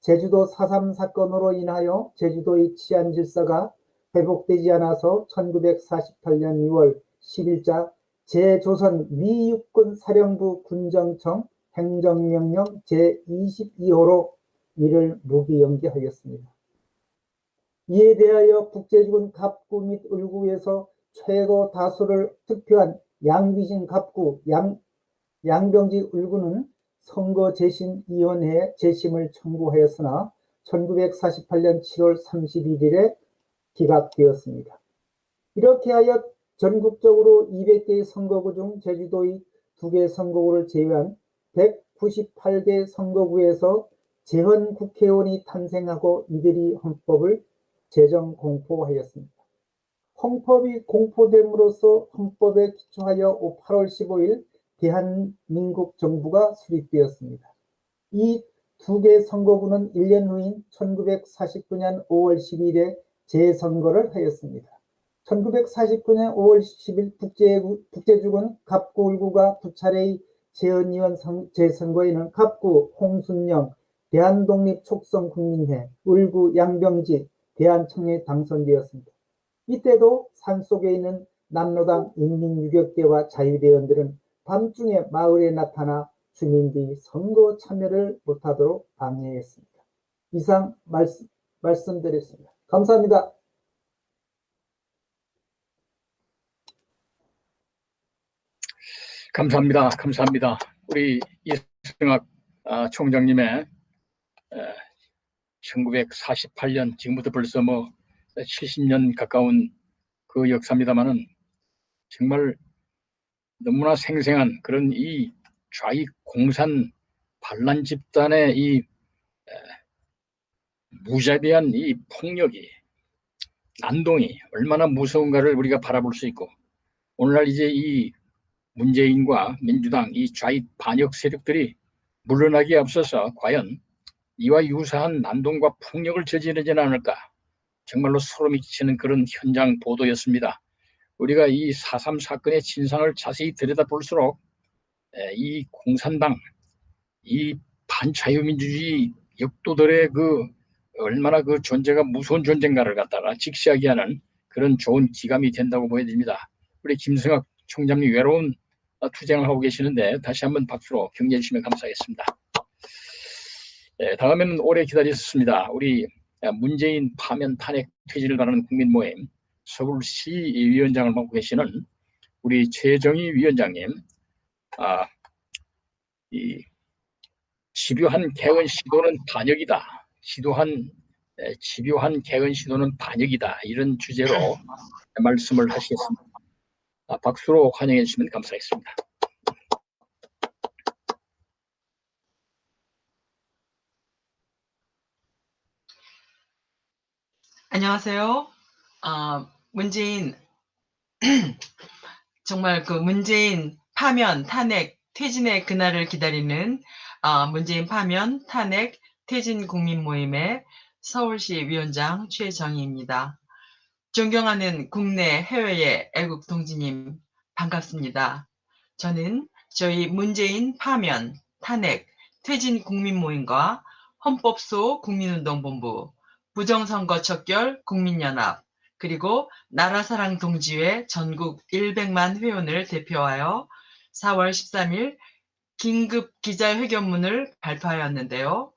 제주도 4.3 사건으로 인하여 제주도의 치안 질서가 회복되지 않아서 1948년 2월 10일자 제조선 미육군 사령부 군정청 행정명령 제22호로 이를 무기연기하였습니다. 이에 대하여 북제주군 갑구 및 울구에서 최고 다수를 득표한 양귀신 갑구, 양병지 울구는 선거재심위원회에 재심을 청구하였으나 1948년 7월 31일에 기각되었습니다. 이렇게 하여 전국적으로 200개의 선거구 중 제주도의 2개 선거구를 제외한 198개 선거구에서 재헌 국회의원이 탄생하고 이들이 헌법을 제정 공포하였습니다. 헌법이 공포됨으로써 헌법에 기초하여 8월 15일 대한민국 정부가 수립되었습니다. 이 2개 선거구는 1년 후인 1949년 5월 10일에 재선거를 하였습니다. 1949년 5월 10일 북제주군 갑구 울구가 두 차례의 재헌위원 재선거에는 갑구 홍순영 대한독립촉성국민회, 울구 양병지 대한청에 당선되었습니다. 이때도 산속에 있는 남로당 인민유격대와 자유대원들은 밤중에 마을에 나타나 주민들이 선거 참여를 못하도록 방해했습니다. 이상 말씀드렸습니다. 감사합니다. 감사합니다. 감사합니다. 우리 이승학 총장님의 1948년 지금부터 벌써 70년 가까운 그 역사입니다만은 정말 너무나 생생한 그런 이 좌익 공산 반란 집단의 이 무자비한 이 폭력이 난동이 얼마나 무서운가를 우리가 바라볼 수 있고, 오늘날 이제 이 문재인과 민주당 이 좌익 반역 세력들이 물러나기에 앞서서 과연 이와 유사한 난동과 폭력을 저지르지는 않을까, 정말로 소름이 끼치는 그런 현장 보도였습니다. 우리가 이 4.3 사건의 진상을 자세히 들여다볼수록 이 공산당, 이 반자유민주주의 역도들의 그 얼마나 그 존재가 무서운 존재인가를 갖다가 직시하게 하는 그런 좋은 기감이 된다고 보여집니다. 우리 김승학 총장님 외로운 투쟁을 하고 계시는데 다시 한번 박수로 격려해 주시면 감사하겠습니다. 다음에는 오래 기다렸습니다. 우리 문재인 파면 탄핵 퇴진을 바라는 국민모임 서울시 위원장을 맡고 계시는 우리 최정희 위원장님, 이 집요한 개헌 시도는 반역이다. 집요한 개헌 시도는 반역이다. 이런 주제로 말씀을 하시겠습니다. 박수로 환영해 주시면 감사하겠습니다. 안녕하세요. 문재인, 정말 그 문재인 파면, 탄핵, 퇴진의 그날을 기다리는 문재인 파면, 탄핵, 퇴진 국민 모임의 서울시 위원장 최정희입니다. 존경하는 국내 해외의 애국 동지님 반갑습니다. 저는 저희 문재인 파면, 탄핵, 퇴진 국민 모임과 헌법소 국민운동본부, 부정선거 척결 국민연합, 그리고 나라사랑 동지회 전국 100만 회원을 대표하여 4월 13일 긴급 기자회견문을 발표하였는데요.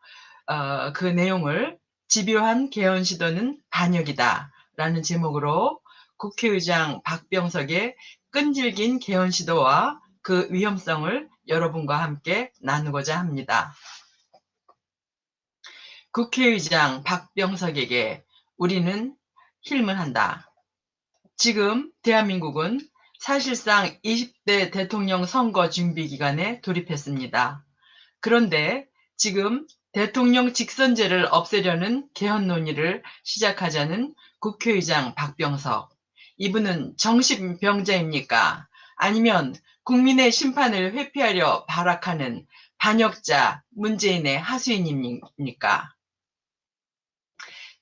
그 내용을 집요한 개헌 시도는 반역이다 라는 제목으로 국회의장 박병석의 끈질긴 개헌 시도와 그 위험성을 여러분과 함께 나누고자 합니다. 국회의장 박병석에게 우리는 힐문한다. 지금 대한민국은 사실상 20대 대통령 선거 준비 기간에 돌입했습니다. 그런데 지금 대통령 직선제를 없애려는 개헌 논의를 시작하자는 국회의장 박병석. 이분은 정신병자입니까? 아니면 국민의 심판을 회피하려 발악하는 반역자 문재인의 하수인입니까?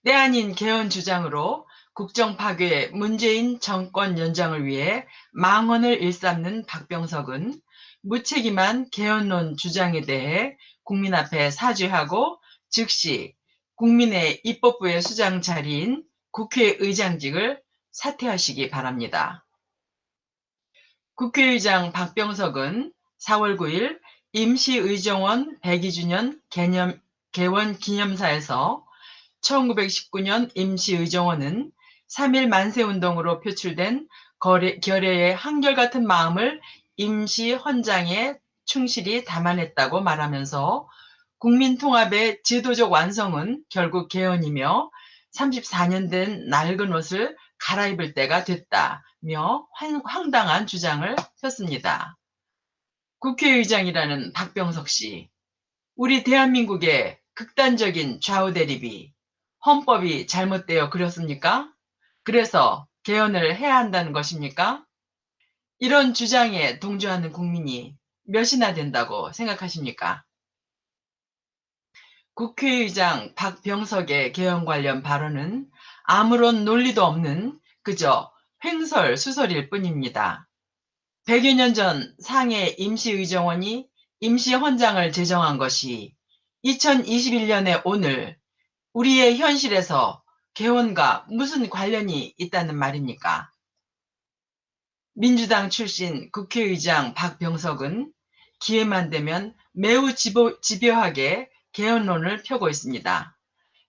때 아닌 개헌 주장으로 국정 파괴 문재인 정권 연장을 위해 망언을 일삼는 박병석은 무책임한 개헌론 주장에 대해 국민 앞에 사죄하고 즉시 국민의 입법부의 수장 자리인 국회의장직을 사퇴하시기 바랍니다. 국회의장 박병석은 4월 9일 임시의정원 102주년 개원 기념사에서 1919년 임시의정원은 3.1 만세운동으로 표출된 결의의 한결같은 마음을 임시헌장에 충실히 담아냈다고 말하면서 국민통합의 제도적 완성은 결국 개헌이며 34년 된 낡은 옷을 갈아입을 때가 됐다며 황당한 주장을 폈습니다. 국회의장이라는 박병석 씨, 우리 대한민국의 극단적인 좌우 대립이 헌법이 잘못되어 그렇습니까? 그래서 개헌을 해야 한다는 것입니까? 이런 주장에 동조하는 국민이 몇이나 된다고 생각하십니까? 국회의장 박병석의 개헌 관련 발언은 아무런 논리도 없는 그저 횡설수설일 뿐입니다. 100여 년 전 상해 임시의정원이 임시헌장을 제정한 것이 2021년의 오늘 우리의 현실에서 개헌과 무슨 관련이 있다는 말입니까? 민주당 출신 국회의장 박병석은 기회만 되면 매우 집요하게 개헌론을 펴고 있습니다.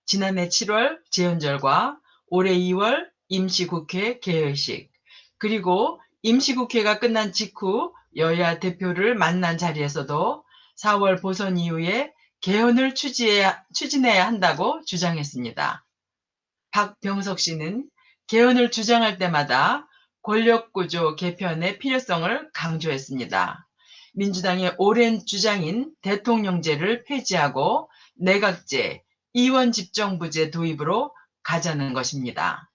지난해 7월 재연절과 올해 2월 임시국회 개회식, 그리고 임시국회가 끝난 직후 여야 대표를 만난 자리에서도 4월 보선 이후에 개헌을 추진해야 한다고 주장했습니다. 박병석 씨는 개헌을 주장할 때마다 권력구조 개편의 필요성을 강조했습니다. 민주당의 오랜 주장인 대통령제를 폐지하고 내각제, 이원집정부제 도입으로 가자는 것입니다.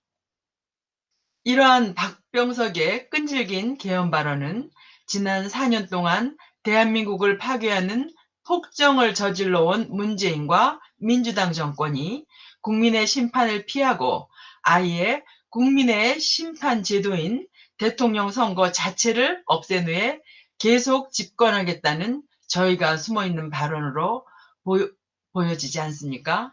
이러한 박병석의 끈질긴 개헌 발언은 지난 4년 동안 대한민국을 파괴하는 폭정을 저질러온 문재인과 민주당 정권이 국민의 심판을 피하고 아예 국민의 심판 제도인 대통령 선거 자체를 없앤 후에 계속 집권하겠다는 저희가 숨어있는 발언으로 보여지지 않습니까?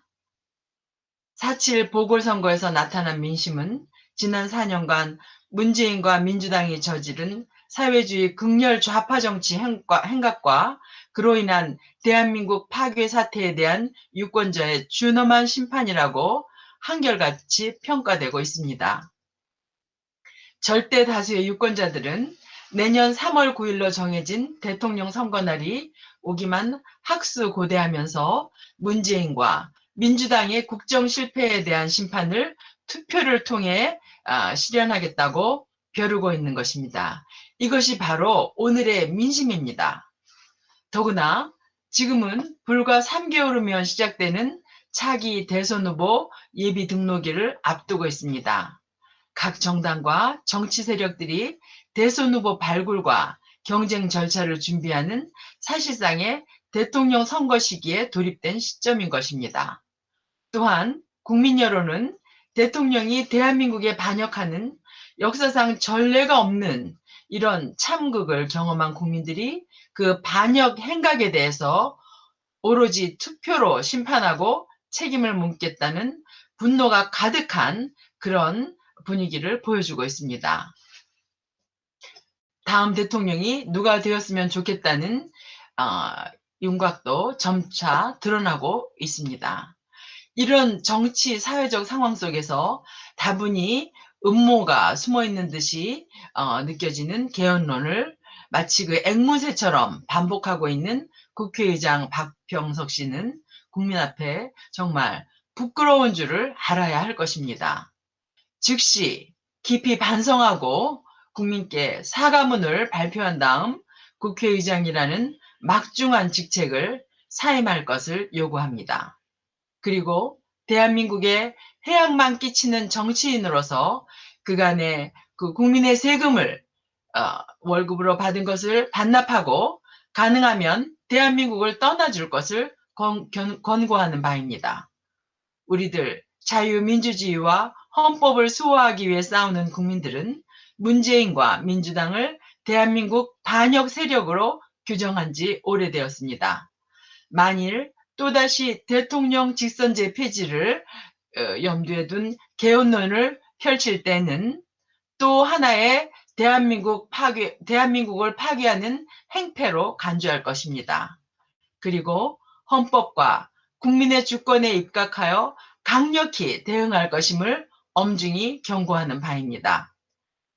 4.7 보궐선거에서 나타난 민심은 지난 4년간 문재인과 민주당이 저지른 사회주의 극렬 좌파 정치 행각과 그로 인한 대한민국 파괴 사태에 대한 유권자의 준엄한 심판이라고 한결같이 평가되고 있습니다. 절대 다수의 유권자들은 내년 3월 9일로 정해진 대통령 선거날이 오기만 학수고대하면서 문재인과 민주당의 국정 실패에 대한 심판을 투표를 통해 실현하겠다고 벼르고 있는 것입니다. 이것이 바로 오늘의 민심입니다. 더구나 지금은 불과 3개월 후면 시작되는 차기 대선 후보 예비 등록일을 앞두고 있습니다. 각 정당과 정치 세력들이 대선 후보 발굴과 경쟁 절차를 준비하는 사실상의 대통령 선거 시기에 돌입된 시점인 것입니다. 또한 국민 여론은 대통령이 대한민국에 반역하는 역사상 전례가 없는 이런 참극을 경험한 국민들이 그 반역 행각에 대해서 오로지 투표로 심판하고 책임을 묻겠다는 분노가 가득한 그런 분위기를 보여주고 있습니다. 다음 대통령이 누가 되었으면 좋겠다는 윤곽도 점차 드러나고 있습니다. 이런 정치 사회적 상황 속에서 다분히 음모가 숨어 있는 듯이 느껴지는 개헌론을 마치 그 앵무새처럼 반복하고 있는 국회의장 박병석 씨는 국민 앞에 정말 부끄러운 줄을 알아야 할 것입니다. 즉시 깊이 반성하고 국민께 사과문을 발표한 다음 국회의장이라는 막중한 직책을 사임할 것을 요구합니다. 그리고 대한민국에 해악만 끼치는 정치인으로서 그간의 그 국민의 세금을 월급으로 받은 것을 반납하고 가능하면 대한민국을 떠나줄 것을 권고하는 바입니다. 우리들 자유민주주의와 헌법을 수호하기 위해 싸우는 국민들은 문재인과 민주당을 대한민국 반역 세력으로 규정한 지 오래되었습니다. 만일 또다시 대통령 직선제 폐지를 염두에 둔 개헌론을 펼칠 때는 또 하나의 대한민국을 파괴하는 행패로 간주할 것입니다. 그리고 헌법과 국민의 주권에 입각하여 강력히 대응할 것임을 엄중히 경고하는 바입니다.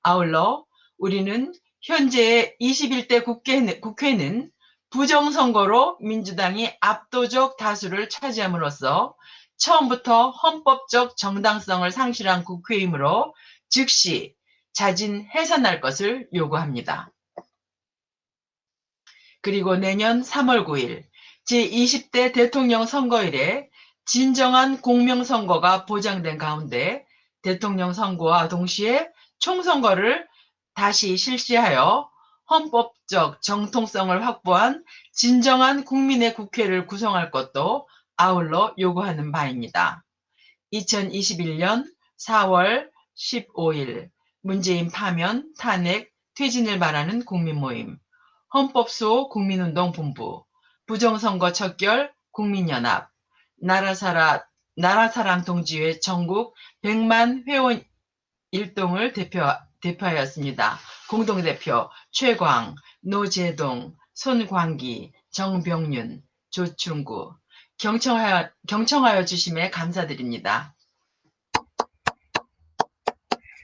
아울러 우리는 현재의 21대 국회는 부정선거로 민주당이 압도적 다수를 차지함으로써 처음부터 헌법적 정당성을 상실한 국회이므로 즉시 자진 해산할 것을 요구합니다. 그리고 내년 3월 9일 제20대 대통령 선거일에 진정한 공명선거가 보장된 가운데 대통령 선거와 동시에 총선거를 다시 실시하여 헌법적 정통성을 확보한 진정한 국민의 국회를 구성할 것도 아울러 요구하는 바입니다. 2021년 4월 15일 문재인 파면, 탄핵, 퇴진을 말하는 국민모임, 헌법수호 국민운동본부, 부정선거 척결 국민연합, 나라사랑 동지회 전국 100만 회원 일동을 대표하였습니다. 공동대표 최광, 노재동, 손광기, 정병윤, 조충구, 경청하여 주심에 감사드립니다.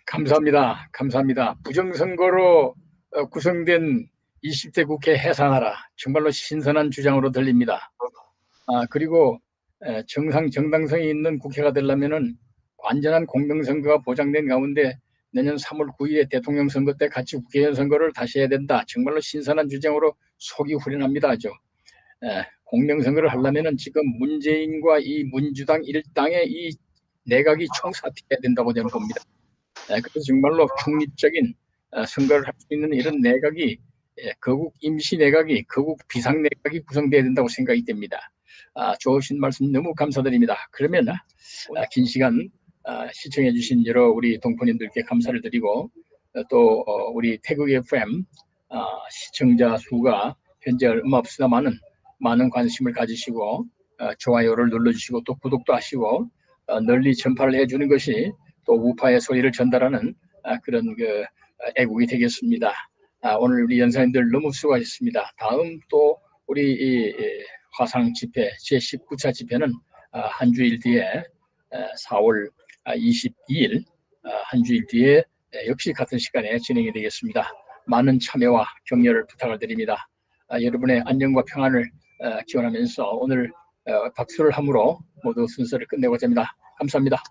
감사합니다. 감사합니다. 부정선거로 구성된 20대 국회 해산하라. 정말로 신선한 주장으로 들립니다. 그리고 정당성이 있는 국회가 되려면은 완전한 공정선거가 보장된 가운데 내년 3월 9일에 대통령 선거 때 같이 국회의원 선거를 다시 해야 된다. 정말로 신선한 주장으로 속이 후련합니다. 공명선거를 하려면은 지금 문재인과 이 민주당 일당의 이 내각이 총사퇴해야 된다고 저는 봅니다. 그래서 정말로 중립적인 선거를 할 수 있는 이런 내각이 거국 임시 내각이 거국 비상 내각이 구성돼야 된다고 생각이 됩니다. 좋으신 말씀 너무 감사드립니다. 그러면 긴 시간 시청해 주신 여러 우리 동포님들께 감사를 드리고 또 우리 태극 FM 시청자 수가 현재 얼마 없으나마는 많은 관심을 가지시고 좋아요를 눌러주시고 또 구독도 하시고 널리 전파를 해주는 것이 또 우파의 소리를 전달하는 그런 애국이 되겠습니다. 오늘 우리 연사님들 너무 수고하셨습니다. 다음 또 우리 이 화상 집회 제19차 집회는 한 주일 뒤에 4월 22일 한 주일 뒤에 역시 같은 시간에 진행이 되겠습니다. 많은 참여와 격려를 부탁을 드립니다. 여러분의 안녕과 평안을 기원하면서 오늘 박수를 함으로 모두 순서를 끝내고자 합니다. 감사합니다.